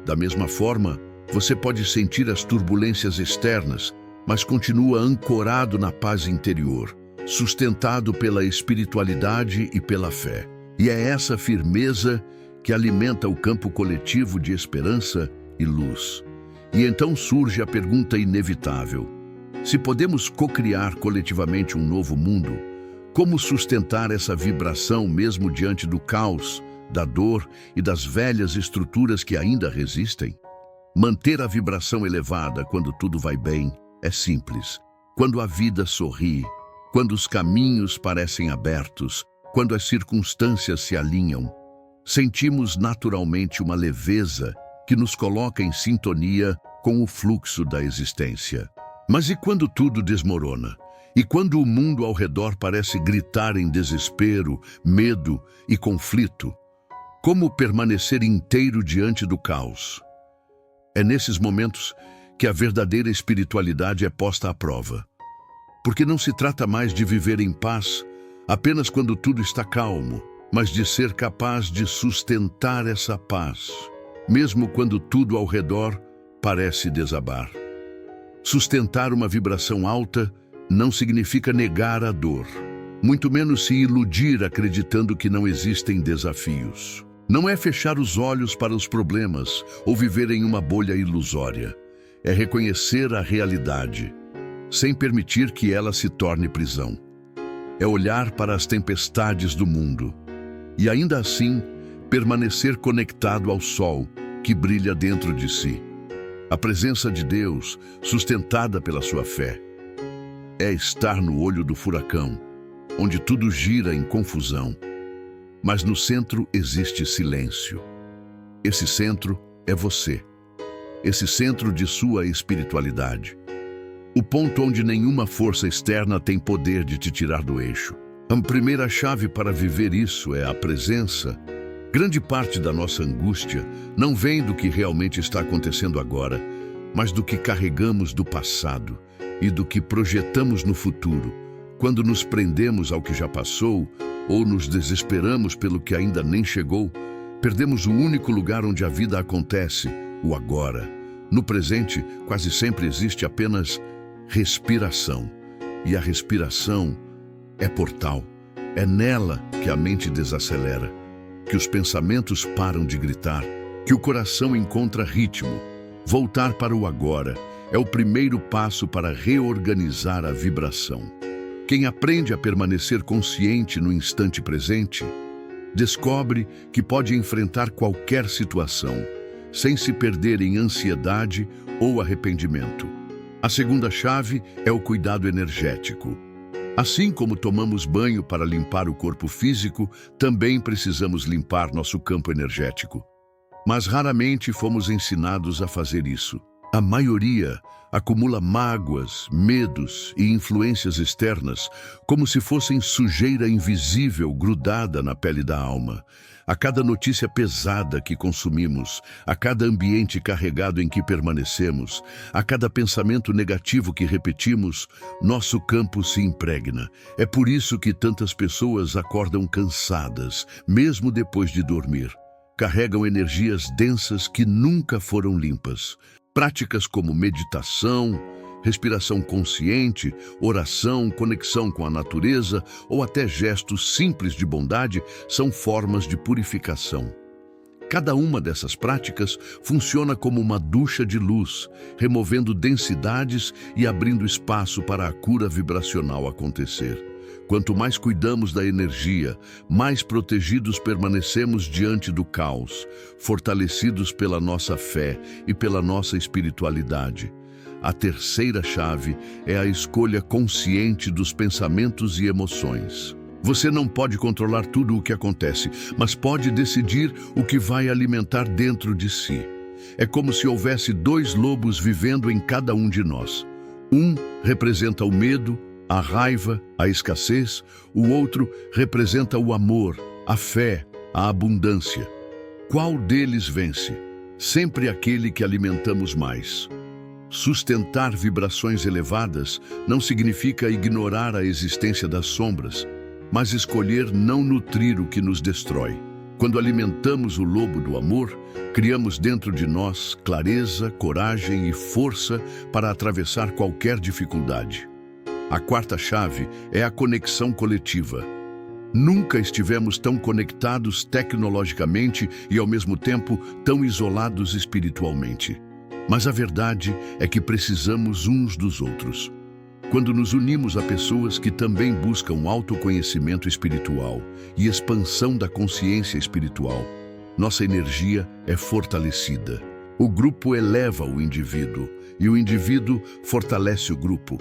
Da mesma forma, Você pode sentir as turbulências externas, mas continua ancorado na paz interior, sustentado pela espiritualidade e pela fé. E é essa firmeza que alimenta o campo coletivo de esperança e luz. E então surge a pergunta inevitável: se podemos co-criar coletivamente um novo mundo, como sustentar essa vibração mesmo diante do caos, da dor e das velhas estruturas que ainda resistem? Manter a vibração elevada quando tudo vai bem é simples. Quando a vida sorri, quando os caminhos parecem abertos, quando as circunstâncias se alinham, sentimos naturalmente uma leveza que nos coloca em sintonia com o fluxo da existência. Mas e quando tudo desmorona? E quando o mundo ao redor parece gritar em desespero, medo e conflito? Como permanecer inteiro diante do caos? É nesses momentos que a verdadeira espiritualidade é posta à prova. Porque não se trata mais de viver em paz apenas quando tudo está calmo, mas de ser capaz de sustentar essa paz, mesmo quando tudo ao redor parece desabar. Sustentar uma vibração alta não significa negar a dor, muito menos se iludir acreditando que não existem desafios. Não é fechar os olhos para os problemas ou viver em uma bolha ilusória. É reconhecer a realidade, sem permitir que ela se torne prisão. É olhar para as tempestades do mundo e, ainda assim, permanecer conectado ao sol que brilha dentro de si. A presença de Deus, sustentada pela sua fé, é estar no olho do furacão, onde tudo gira em confusão. Mas no centro existe silêncio. Esse centro é você. Esse centro de sua espiritualidade. O ponto onde nenhuma força externa tem poder de te tirar do eixo. A primeira chave para viver isso é a presença. Grande parte da nossa angústia não vem do que realmente está acontecendo agora, mas do que carregamos do passado e do que projetamos no futuro. Quando nos prendemos ao que já passou ou nos desesperamos pelo que ainda nem chegou, perdemos o único lugar onde a vida acontece, o agora. No presente, quase sempre existe apenas respiração. E a respiração é portal. É nela que a mente desacelera, que os pensamentos param de gritar, que o coração encontra ritmo. Voltar para o agora é o primeiro passo para reorganizar a vibração. Quem aprende a permanecer consciente no instante presente, descobre que pode enfrentar qualquer situação, sem se perder em ansiedade ou arrependimento. A segunda chave é o cuidado energético. Assim como tomamos banho para limpar o corpo físico, também precisamos limpar nosso campo energético. Mas raramente fomos ensinados a fazer isso. A maioria acumula mágoas, medos e influências externas, como se fossem sujeira invisível grudada na pele da alma. A cada notícia pesada que consumimos, a cada ambiente carregado em que permanecemos, a cada pensamento negativo que repetimos, nosso campo se impregna. É por isso que tantas pessoas acordam cansadas, mesmo depois de dormir. Carregam energias densas que nunca foram limpas. Práticas como meditação, respiração consciente, oração, conexão com a natureza ou até gestos simples de bondade são formas de purificação. Cada uma dessas práticas funciona como uma ducha de luz, removendo densidades e abrindo espaço para a cura vibracional acontecer. Quanto mais cuidamos da energia, mais protegidos permanecemos diante do caos, fortalecidos pela nossa fé e pela nossa espiritualidade. A terceira chave é a escolha consciente dos pensamentos e emoções. Você não pode controlar tudo o que acontece, mas pode decidir o que vai alimentar dentro de si. É como se houvesse dois lobos vivendo em cada um de nós. Um representa o medo, a raiva, a escassez, o outro representa o amor, a fé, a abundância. Qual deles vence? Sempre aquele que alimentamos mais. Sustentar vibrações elevadas não significa ignorar a existência das sombras, mas escolher não nutrir o que nos destrói. Quando alimentamos o lobo do amor, criamos dentro de nós clareza, coragem e força para atravessar qualquer dificuldade. A quarta chave é a conexão coletiva. Nunca estivemos tão conectados tecnologicamente e, ao mesmo tempo, tão isolados espiritualmente. Mas a verdade é que precisamos uns dos outros. Quando nos unimos a pessoas que também buscam autoconhecimento espiritual e expansão da consciência espiritual, nossa energia é fortalecida. O grupo eleva o indivíduo e o indivíduo fortalece o grupo.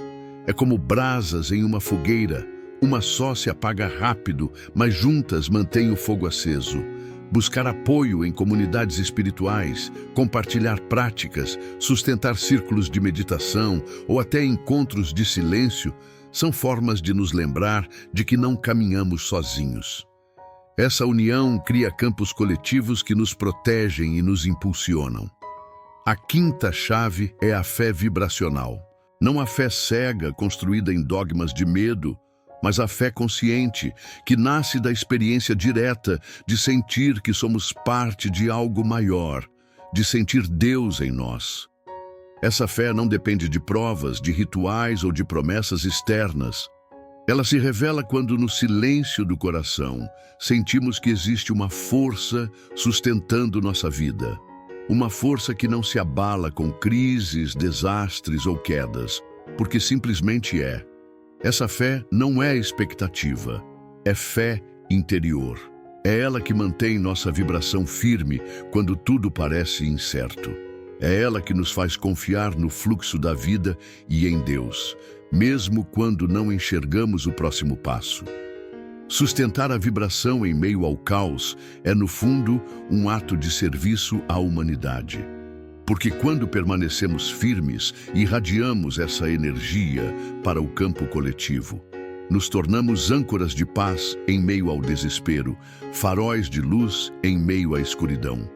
É como brasas em uma fogueira. Uma só se apaga rápido, mas juntas mantém o fogo aceso. Buscar apoio em comunidades espirituais, compartilhar práticas, sustentar círculos de meditação ou até encontros de silêncio são formas de nos lembrar de que não caminhamos sozinhos. Essa união cria campos coletivos que nos protegem e nos impulsionam. A quinta chave é a fé vibracional. Não a fé cega construída em dogmas de medo, mas a fé consciente, que nasce da experiência direta de sentir que somos parte de algo maior, de sentir Deus em nós. Essa fé não depende de provas, de rituais ou de promessas externas. Ela se revela quando, no silêncio do coração, sentimos que existe uma força sustentando nossa vida. Uma força que não se abala com crises, desastres ou quedas, porque simplesmente é. Essa fé não é expectativa, é fé interior. É ela que mantém nossa vibração firme quando tudo parece incerto. É ela que nos faz confiar no fluxo da vida e em Deus, mesmo quando não enxergamos o próximo passo. Sustentar a vibração em meio ao caos é, no fundo, um ato de serviço à humanidade. Porque quando permanecemos firmes, irradiamos essa energia para o campo coletivo. Nos tornamos âncoras de paz em meio ao desespero, faróis de luz em meio à escuridão.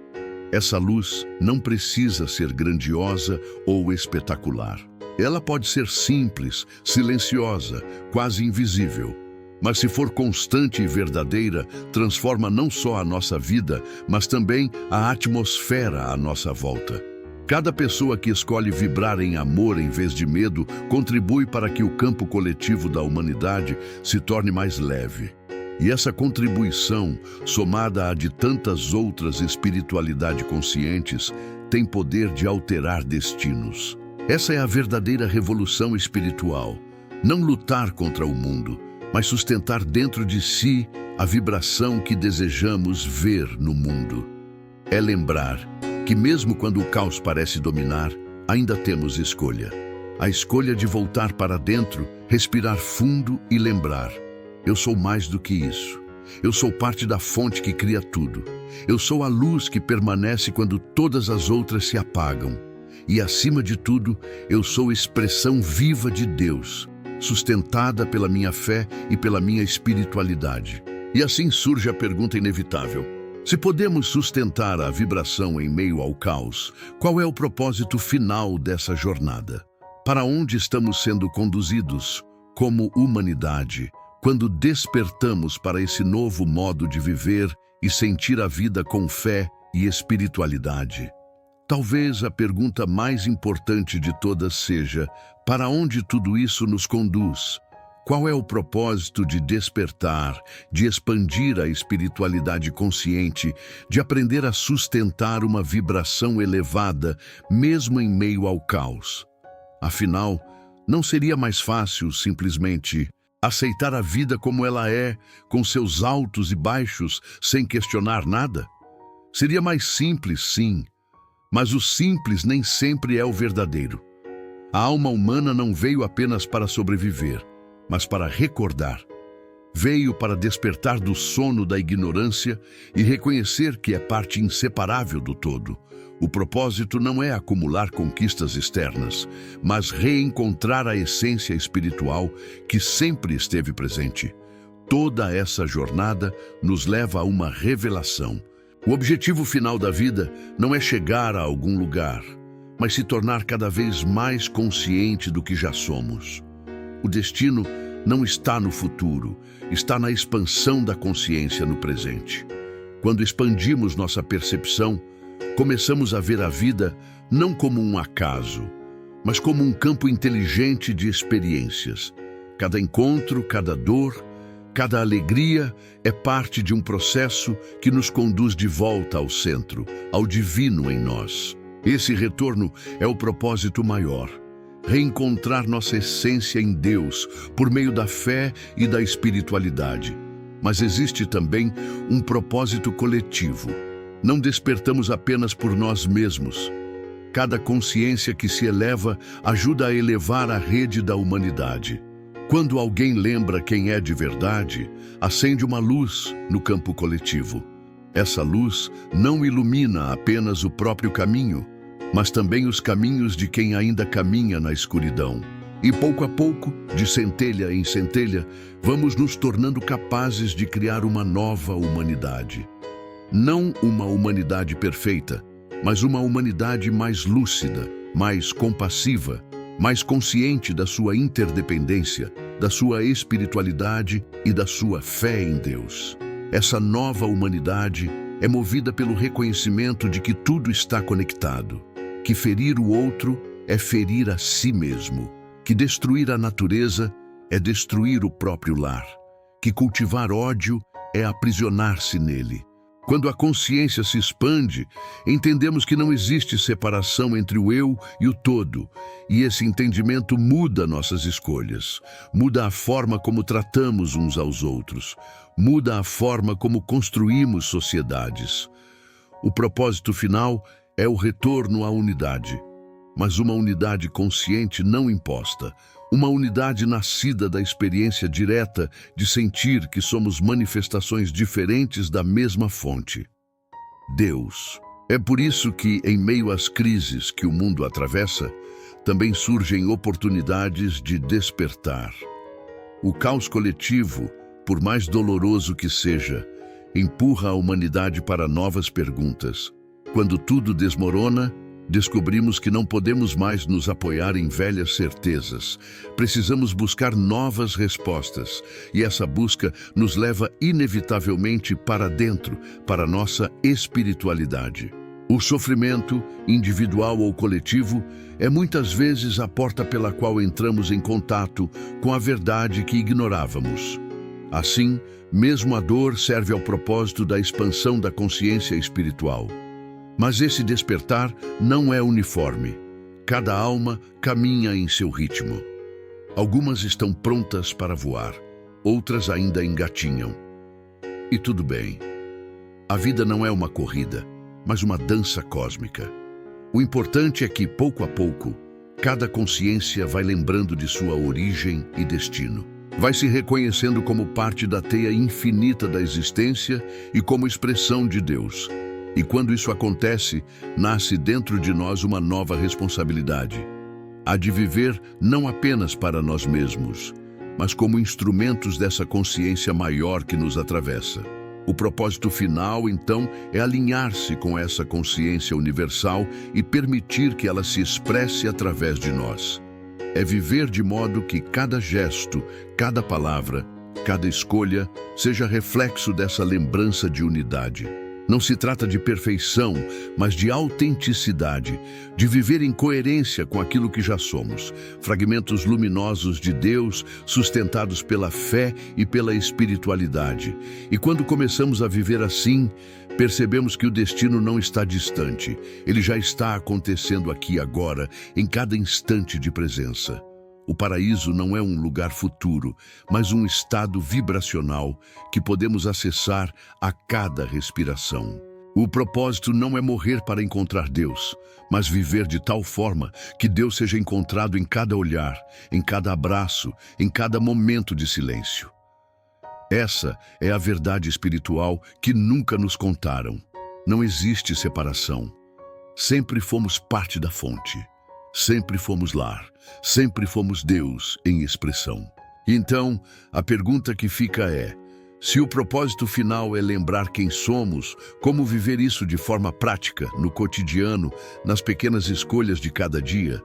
Essa luz não precisa ser grandiosa ou espetacular. Ela pode ser simples, silenciosa, quase invisível. Mas se for constante e verdadeira, transforma não só a nossa vida, mas também a atmosfera à nossa volta. Cada pessoa que escolhe vibrar em amor em vez de medo contribui para que o campo coletivo da humanidade se torne mais leve. E essa contribuição, somada à de tantas outras espiritualidades conscientes, tem poder de alterar destinos. Essa é a verdadeira revolução espiritual. Não lutar contra o mundo, mas sustentar dentro de si a vibração que desejamos ver no mundo. É lembrar que mesmo quando o caos parece dominar, ainda temos escolha. A escolha de voltar para dentro, respirar fundo e lembrar: eu sou mais do que isso. Eu sou parte da fonte que cria tudo. Eu sou a luz que permanece quando todas as outras se apagam. E, acima de tudo, eu sou expressão viva de Deus, sustentada pela minha fé e pela minha espiritualidade. E assim surge a pergunta inevitável: se podemos sustentar a vibração em meio ao caos, qual é o propósito final dessa jornada? Para onde estamos sendo conduzidos como humanidade quando despertamos para esse novo modo de viver e sentir a vida com fé e espiritualidade? Talvez a pergunta mais importante de todas seja: para onde tudo isso nos conduz? Qual é o propósito de despertar, de expandir a espiritualidade consciente, de aprender a sustentar uma vibração elevada, mesmo em meio ao caos? Afinal, não seria mais fácil simplesmente aceitar a vida como ela é, com seus altos e baixos, sem questionar nada? Seria mais simples, sim, mas o simples nem sempre é o verdadeiro. A alma humana não veio apenas para sobreviver, mas para recordar. Veio para despertar do sono da ignorância e reconhecer que é parte inseparável do todo. O propósito não é acumular conquistas externas, mas reencontrar a essência espiritual que sempre esteve presente. Toda essa jornada nos leva a uma revelação. O objetivo final da vida não é chegar a algum lugar, mas se tornar cada vez mais consciente do que já somos. O destino não está no futuro, está na expansão da consciência no presente. Quando expandimos nossa percepção, começamos a ver a vida não como um acaso, mas como um campo inteligente de experiências. Cada encontro, cada dor, cada alegria é parte de um processo que nos conduz de volta ao centro, ao divino em nós. Esse retorno é o propósito maior: reencontrar nossa essência em Deus por meio da fé e da espiritualidade. Mas existe também um propósito coletivo. Não despertamos apenas por nós mesmos. Cada consciência que se eleva ajuda a elevar a rede da humanidade. Quando alguém lembra quem é de verdade, acende uma luz no campo coletivo. Essa luz não ilumina apenas o próprio caminho, mas também os caminhos de quem ainda caminha na escuridão. E pouco a pouco, de centelha em centelha, vamos nos tornando capazes de criar uma nova humanidade. Não uma humanidade perfeita, mas uma humanidade mais lúcida, mais compassiva, mais consciente da sua interdependência, da sua espiritualidade e da sua fé em Deus. Essa nova humanidade é movida pelo reconhecimento de que tudo está conectado, que ferir o outro é ferir a si mesmo, que destruir a natureza é destruir o próprio lar, que cultivar ódio é aprisionar-se nele. Quando a consciência se expande, entendemos que não existe separação entre o eu e o todo, e esse entendimento muda nossas escolhas, muda a forma como tratamos uns aos outros, muda a forma como construímos sociedades. O propósito final é o retorno à unidade, mas uma unidade consciente não imposta, uma unidade nascida da experiência direta de sentir que somos manifestações diferentes da mesma fonte: Deus. É por isso que, em meio às crises que o mundo atravessa, também surgem oportunidades de despertar. O caos coletivo, por mais doloroso que seja, empurra a humanidade para novas perguntas. Quando tudo desmorona, descobrimos que não podemos mais nos apoiar em velhas certezas. Precisamos buscar novas respostas, e essa busca nos leva inevitavelmente para dentro, para nossa espiritualidade. O sofrimento, individual ou coletivo, é muitas vezes a porta pela qual entramos em contato com a verdade que ignorávamos. Assim, mesmo a dor serve ao propósito da expansão da consciência espiritual. Mas esse despertar não é uniforme. Cada alma caminha em seu ritmo. Algumas estão prontas para voar, outras ainda engatinham. E tudo bem. A vida não é uma corrida, mas uma dança cósmica. O importante é que, pouco a pouco, cada consciência vai lembrando de sua origem e destino. Vai se reconhecendo como parte da teia infinita da existência e como expressão de Deus. E quando isso acontece, nasce dentro de nós uma nova responsabilidade: a de viver não apenas para nós mesmos, mas como instrumentos dessa consciência maior que nos atravessa. O propósito final, então, é alinhar-se com essa consciência universal e permitir que ela se expresse através de nós. É viver de modo que cada gesto, cada palavra, cada escolha seja reflexo dessa lembrança de unidade. Não se trata de perfeição, mas de autenticidade, de viver em coerência com aquilo que já somos, fragmentos luminosos de Deus, sustentados pela fé e pela espiritualidade. E quando começamos a viver assim, percebemos que o destino não está distante, ele já está acontecendo aqui agora, em cada instante de presença. O paraíso não é um lugar futuro, mas um estado vibracional que podemos acessar a cada respiração. O propósito não é morrer para encontrar Deus, mas viver de tal forma que Deus seja encontrado em cada olhar, em cada abraço, em cada momento de silêncio. Essa é a verdade espiritual que nunca nos contaram. Não existe separação. Sempre fomos parte da fonte. Sempre fomos lar, sempre fomos Deus em expressão. Então, a pergunta que fica é: se o propósito final é lembrar quem somos, como viver isso de forma prática, no cotidiano, nas pequenas escolhas de cada dia?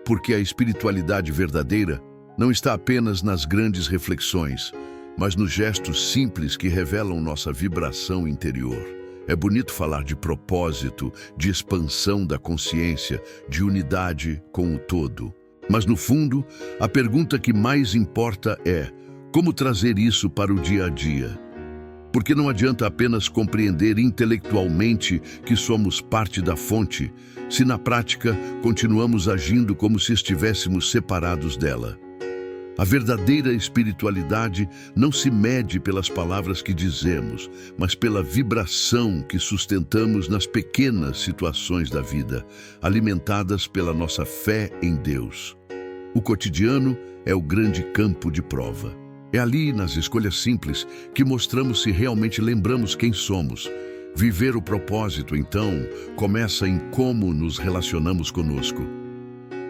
Porque a espiritualidade verdadeira não está apenas nas grandes reflexões, mas nos gestos simples que revelam nossa vibração interior. É bonito falar de propósito, de expansão da consciência, de unidade com o todo. Mas no fundo, a pergunta que mais importa é: como trazer isso para o dia a dia? Porque não adianta apenas compreender intelectualmente que somos parte da fonte, se na prática continuamos agindo como se estivéssemos separados dela. A verdadeira espiritualidade não se mede pelas palavras que dizemos, mas pela vibração que sustentamos nas pequenas situações da vida, alimentadas pela nossa fé em Deus. O cotidiano é o grande campo de prova. É ali, nas escolhas simples, que mostramos se realmente lembramos quem somos. Viver o propósito, então, começa em como nos relacionamos conosco.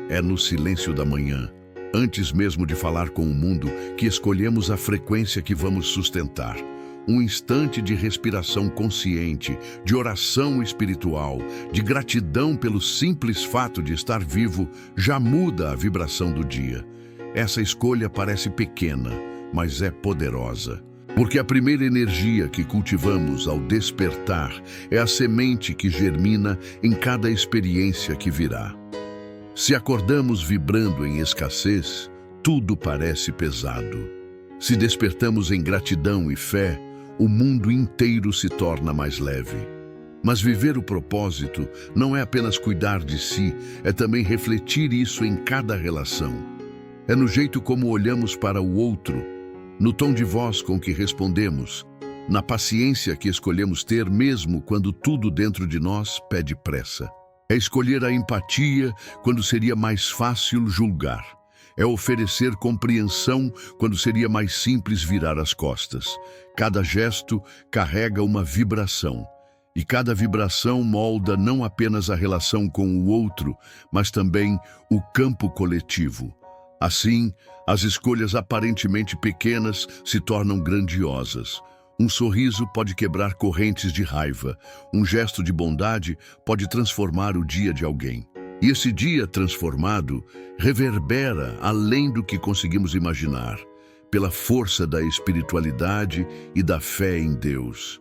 É no silêncio da manhã, antes mesmo de falar com o mundo, que escolhemos a frequência que vamos sustentar. Um instante de respiração consciente, de oração espiritual, de gratidão pelo simples fato de estar vivo, já muda a vibração do dia. Essa escolha parece pequena, mas é poderosa. Porque a primeira energia que cultivamos ao despertar é a semente que germina em cada experiência que virá. Se acordamos vibrando em escassez, tudo parece pesado. Se despertamos em gratidão e fé, o mundo inteiro se torna mais leve. Mas viver o propósito não é apenas cuidar de si, é também refletir isso em cada relação. É no jeito como olhamos para o outro, no tom de voz com que respondemos, na paciência que escolhemos ter mesmo quando tudo dentro de nós pede pressa. É escolher a empatia quando seria mais fácil julgar. É oferecer compreensão quando seria mais simples virar as costas. Cada gesto carrega uma vibração. E cada vibração molda não apenas a relação com o outro, mas também o campo coletivo. Assim, as escolhas aparentemente pequenas se tornam grandiosas. Um sorriso pode quebrar correntes de raiva. Um gesto de bondade pode transformar o dia de alguém. E esse dia transformado reverbera além do que conseguimos imaginar, pela força da espiritualidade e da fé em Deus.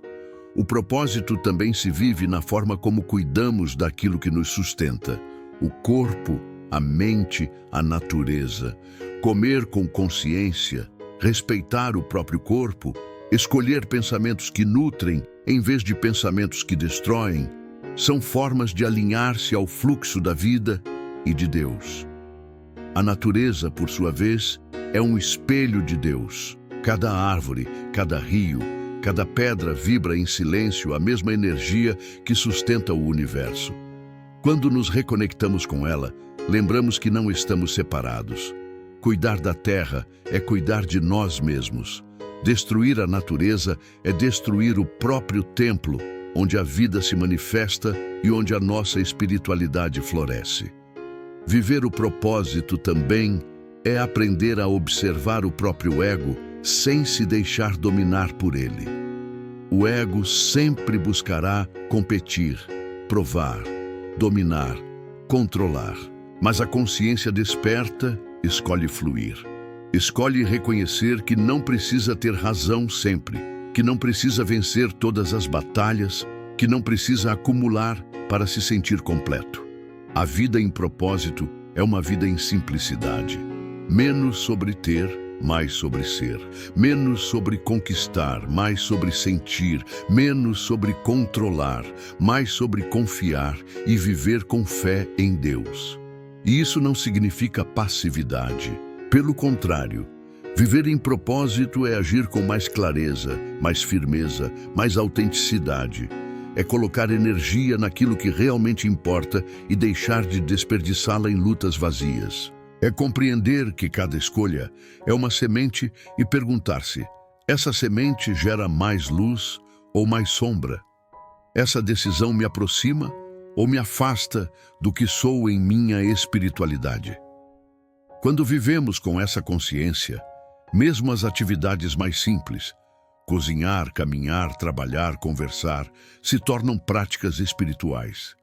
O propósito também se vive na forma como cuidamos daquilo que nos sustenta: o corpo, a mente, a natureza. Comer com consciência, respeitar o próprio corpo, escolher pensamentos que nutrem em vez de pensamentos que destroem, são formas de alinhar-se ao fluxo da vida e de Deus. A natureza, por sua vez, é um espelho de Deus. Cada árvore, cada rio, cada pedra vibra em silêncio a mesma energia que sustenta o universo. Quando nos reconectamos com ela, lembramos que não estamos separados. Cuidar da terra é cuidar de nós mesmos. Destruir a natureza é destruir o próprio templo, onde a vida se manifesta e onde a nossa espiritualidade floresce. Viver o propósito também é aprender a observar o próprio ego sem se deixar dominar por ele. O ego sempre buscará competir, provar, dominar, controlar. Mas a consciência desperta escolhe fluir. Escolhe reconhecer que não precisa ter razão sempre, que não precisa vencer todas as batalhas, que não precisa acumular para se sentir completo. A vida em propósito é uma vida em simplicidade. Menos sobre ter, mais sobre ser. Menos sobre conquistar, mais sobre sentir. Menos sobre controlar, mais sobre confiar e viver com fé em Deus. E isso não significa passividade. Pelo contrário, viver em propósito é agir com mais clareza, mais firmeza, mais autenticidade. É colocar energia naquilo que realmente importa e deixar de desperdiçá-la em lutas vazias. É compreender que cada escolha é uma semente e perguntar-se: essa semente gera mais luz ou mais sombra? Essa decisão me aproxima ou me afasta do que sou em minha espiritualidade? Quando vivemos com essa consciência, mesmo as atividades mais simples, cozinhar, caminhar, trabalhar, conversar, se tornam práticas espirituais.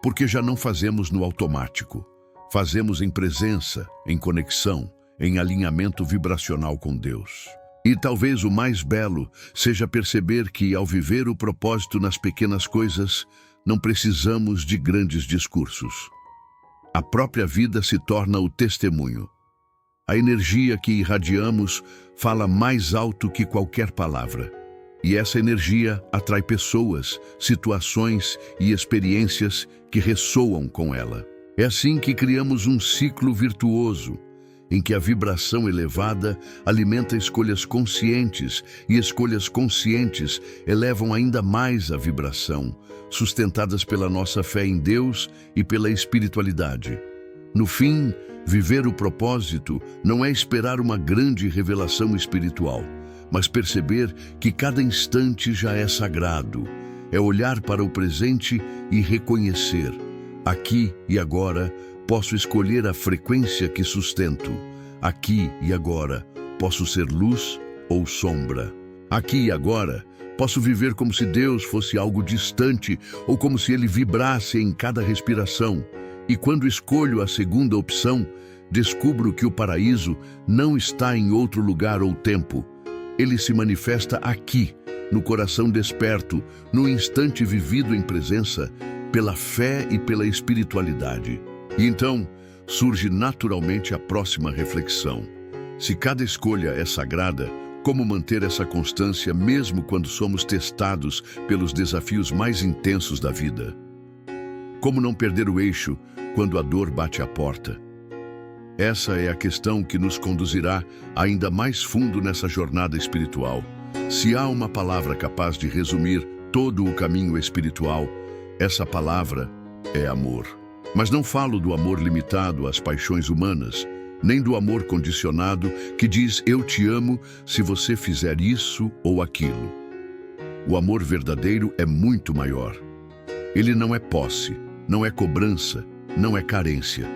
Porque já não fazemos no automático. Fazemos em presença, em conexão, em alinhamento vibracional com Deus. E talvez o mais belo seja perceber que, ao viver o propósito nas pequenas coisas, não precisamos de grandes discursos. A própria vida se torna o testemunho. A energia que irradiamos fala mais alto que qualquer palavra. E essa energia atrai pessoas, situações e experiências que ressoam com ela. É assim que criamos um ciclo virtuoso, em que a vibração elevada alimenta escolhas conscientes e escolhas conscientes elevam ainda mais a vibração, sustentadas pela nossa fé em Deus e pela espiritualidade. No fim, viver o propósito não é esperar uma grande revelação espiritual, mas perceber que cada instante já é sagrado. É olhar para o presente e reconhecer: aqui e agora posso escolher a frequência que sustento. Aqui e agora posso ser luz ou sombra. Aqui e agora posso viver como se Deus fosse algo distante ou como se Ele vibrasse em cada respiração. E quando escolho a segunda opção, descubro que o paraíso não está em outro lugar ou tempo. Ele se manifesta aqui, no coração desperto, no instante vivido em presença, pela fé e pela espiritualidade. E então, surge naturalmente a próxima reflexão. Se cada escolha é sagrada, como manter essa constância mesmo quando somos testados pelos desafios mais intensos da vida? Como não perder o eixo quando a dor bate à porta? Essa é a questão que nos conduzirá ainda mais fundo nessa jornada espiritual. Se há uma palavra capaz de resumir todo o caminho espiritual, essa palavra é amor. Mas não falo do amor limitado às paixões humanas, nem do amor condicionado que diz eu te amo se você fizer isso ou aquilo. O amor verdadeiro é muito maior. Ele não é posse, não é cobrança, não é carência.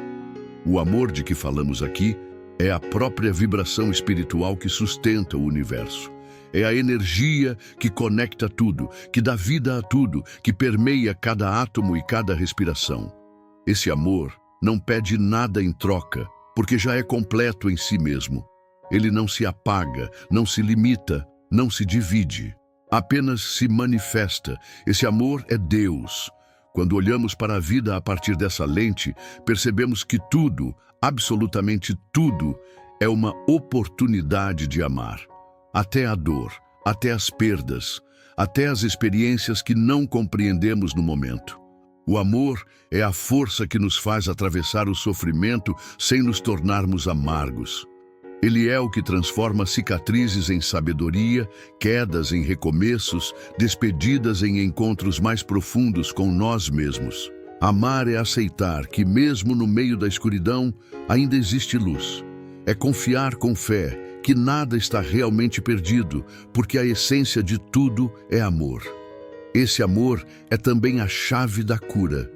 O amor de que falamos aqui é a própria vibração espiritual que sustenta o universo. É a energia que conecta tudo, que dá vida a tudo, que permeia cada átomo e cada respiração. Esse amor não pede nada em troca, porque já é completo em si mesmo. Ele não se apaga, não se limita, não se divide. Apenas se manifesta. Esse amor é Deus. Quando olhamos para a vida a partir dessa lente, percebemos que tudo, absolutamente tudo, é uma oportunidade de amar. Até a dor, até as perdas, até as experiências que não compreendemos no momento. O amor é a força que nos faz atravessar o sofrimento sem nos tornarmos amargos. Ele é o que transforma cicatrizes em sabedoria, quedas em recomeços, despedidas em encontros mais profundos com nós mesmos. Amar é aceitar que, mesmo no meio da escuridão, ainda existe luz. É confiar com fé que nada está realmente perdido, porque a essência de tudo é amor. Esse amor é também a chave da cura.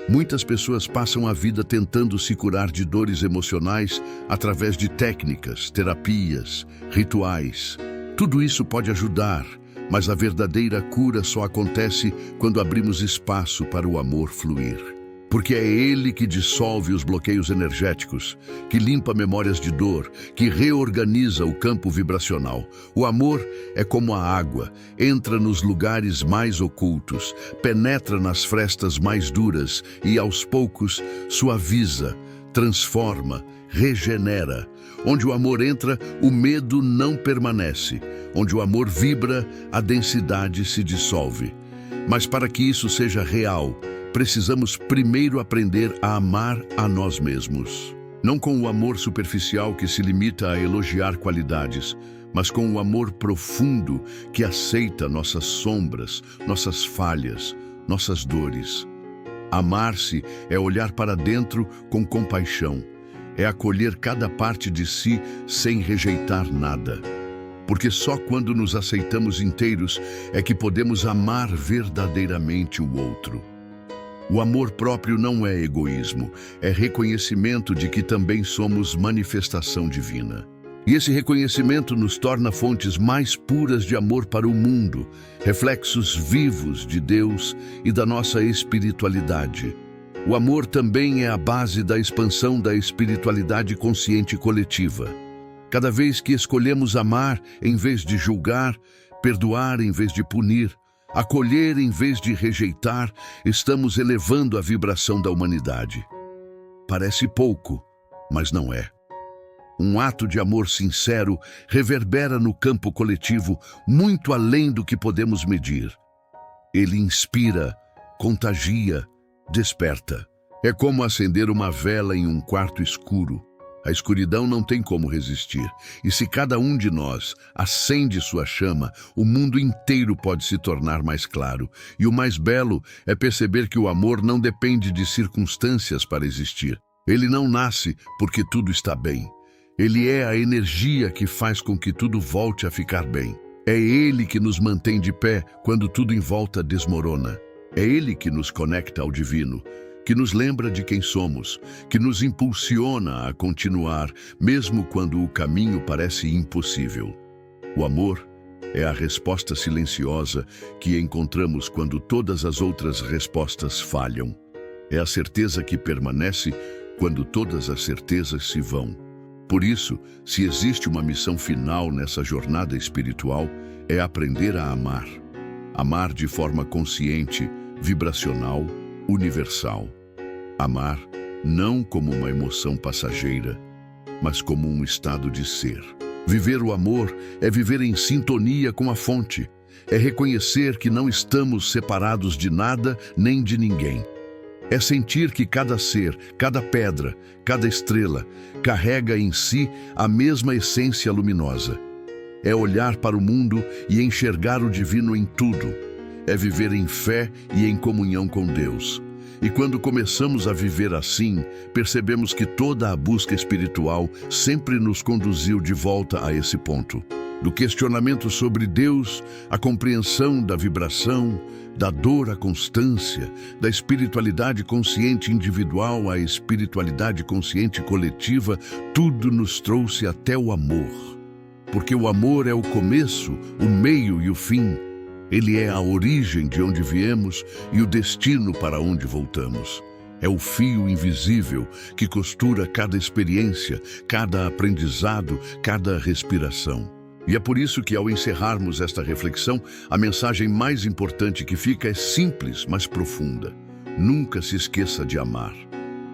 Muitas pessoas passam a vida tentando se curar de dores emocionais através de técnicas, terapias, rituais. Tudo isso pode ajudar, mas a verdadeira cura só acontece quando abrimos espaço para o amor fluir. Porque é ele que dissolve os bloqueios energéticos, que limpa memórias de dor, que reorganiza o campo vibracional. O amor é como a água, entra nos lugares mais ocultos, penetra nas frestas mais duras e, aos poucos, suaviza, transforma, regenera. Onde o amor entra, o medo não permanece. Onde o amor vibra, a densidade se dissolve. Mas para que isso seja real, precisamos primeiro aprender a amar a nós mesmos. Não com o amor superficial que se limita a elogiar qualidades, mas com o amor profundo que aceita nossas sombras, nossas falhas, nossas dores. Amar-se é olhar para dentro com compaixão, é acolher cada parte de si sem rejeitar nada. Porque só quando nos aceitamos inteiros é que podemos amar verdadeiramente o outro. O amor próprio não é egoísmo, é reconhecimento de que também somos manifestação divina. E esse reconhecimento nos torna fontes mais puras de amor para o mundo, reflexos vivos de Deus e da nossa espiritualidade. O amor também é a base da expansão da espiritualidade consciente coletiva. Cada vez que escolhemos amar em vez de julgar, perdoar em vez de punir, acolher em vez de rejeitar, estamos elevando a vibração da humanidade. Parece pouco, mas não é. Um ato de amor sincero reverbera no campo coletivo muito além do que podemos medir. Ele inspira, contagia, desperta. É como acender uma vela em um quarto escuro. A escuridão não tem como resistir. E se cada um de nós acende sua chama, o mundo inteiro pode se tornar mais claro. E o mais belo é perceber que o amor não depende de circunstâncias para existir. Ele não nasce porque tudo está bem. Ele é a energia que faz com que tudo volte a ficar bem. É Ele que nos mantém de pé quando tudo em volta desmorona. É Ele que nos conecta ao divino, que nos lembra de quem somos, que nos impulsiona a continuar, mesmo quando o caminho parece impossível. O amor é a resposta silenciosa que encontramos quando todas as outras respostas falham. É a certeza que permanece quando todas as certezas se vão. Por isso, se existe uma missão final nessa jornada espiritual, é aprender a amar. Amar de forma consciente, vibracional, universal. Amar não como uma emoção passageira, mas como um estado de ser. Viver o amor é viver em sintonia com a fonte. É reconhecer que não estamos separados de nada nem de ninguém. É sentir que cada ser, cada pedra, cada estrela carrega em si a mesma essência luminosa. É olhar para o mundo e enxergar o divino em tudo. É viver em fé e em comunhão com Deus. E quando começamos a viver assim, percebemos que toda a busca espiritual sempre nos conduziu de volta a esse ponto. Do questionamento sobre Deus, a compreensão da vibração, da dor à constância, da espiritualidade consciente individual à espiritualidade consciente coletiva, tudo nos trouxe até o amor. Porque o amor é o começo, o meio e o fim. Ele é a origem de onde viemos e o destino para onde voltamos. É o fio invisível que costura cada experiência, cada aprendizado, cada respiração. E é por isso que, ao encerrarmos esta reflexão, a mensagem mais importante que fica é simples, mas profunda. Nunca se esqueça de amar.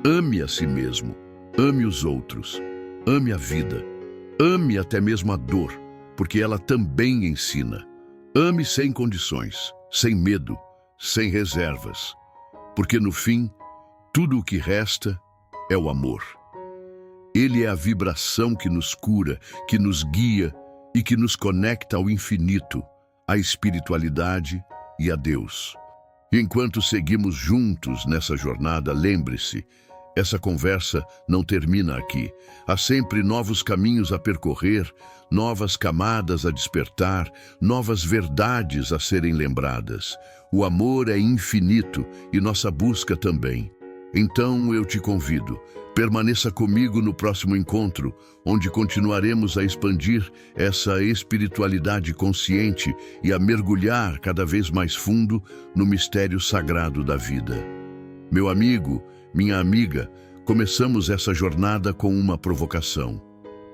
Ame a si mesmo, ame os outros, ame a vida, ame até mesmo a dor, porque ela também ensina. Ame sem condições, sem medo, sem reservas, porque no fim, tudo o que resta é o amor. Ele é a vibração que nos cura, que nos guia e que nos conecta ao infinito, à espiritualidade e a Deus. E enquanto seguimos juntos nessa jornada, lembre-se, essa conversa não termina aqui. Há sempre novos caminhos a percorrer, novas camadas a despertar, novas verdades a serem lembradas. O amor é infinito e nossa busca também. Então eu te convido, permaneça comigo no próximo encontro, onde continuaremos a expandir essa espiritualidade consciente e a mergulhar cada vez mais fundo no mistério sagrado da vida. Meu amigo, minha amiga, começamos essa jornada com uma provocação.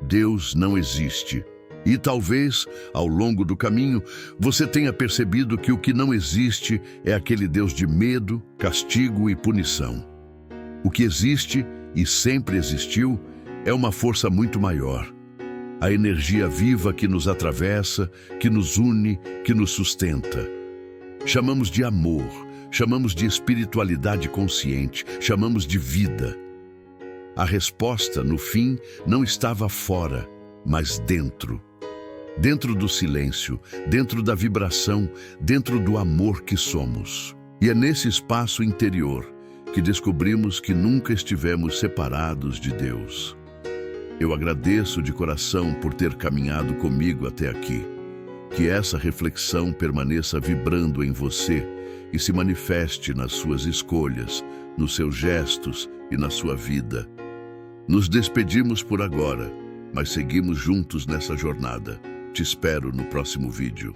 Deus não existe. E talvez, ao longo do caminho, você tenha percebido que o que não existe é aquele Deus de medo, castigo e punição. O que existe e sempre existiu é uma força muito maior. A energia viva que nos atravessa, que nos une, que nos sustenta. Chamamos de amor, chamamos de espiritualidade consciente, chamamos de vida. A resposta, no fim, não estava fora, mas dentro. Dentro do silêncio, dentro da vibração, dentro do amor que somos. E é nesse espaço interior que descobrimos que nunca estivemos separados de Deus. Eu agradeço de coração por ter caminhado comigo até aqui. Que essa reflexão permaneça vibrando em você e se manifeste nas suas escolhas, nos seus gestos e na sua vida. Nos despedimos por agora, mas seguimos juntos nessa jornada. Te espero no próximo vídeo.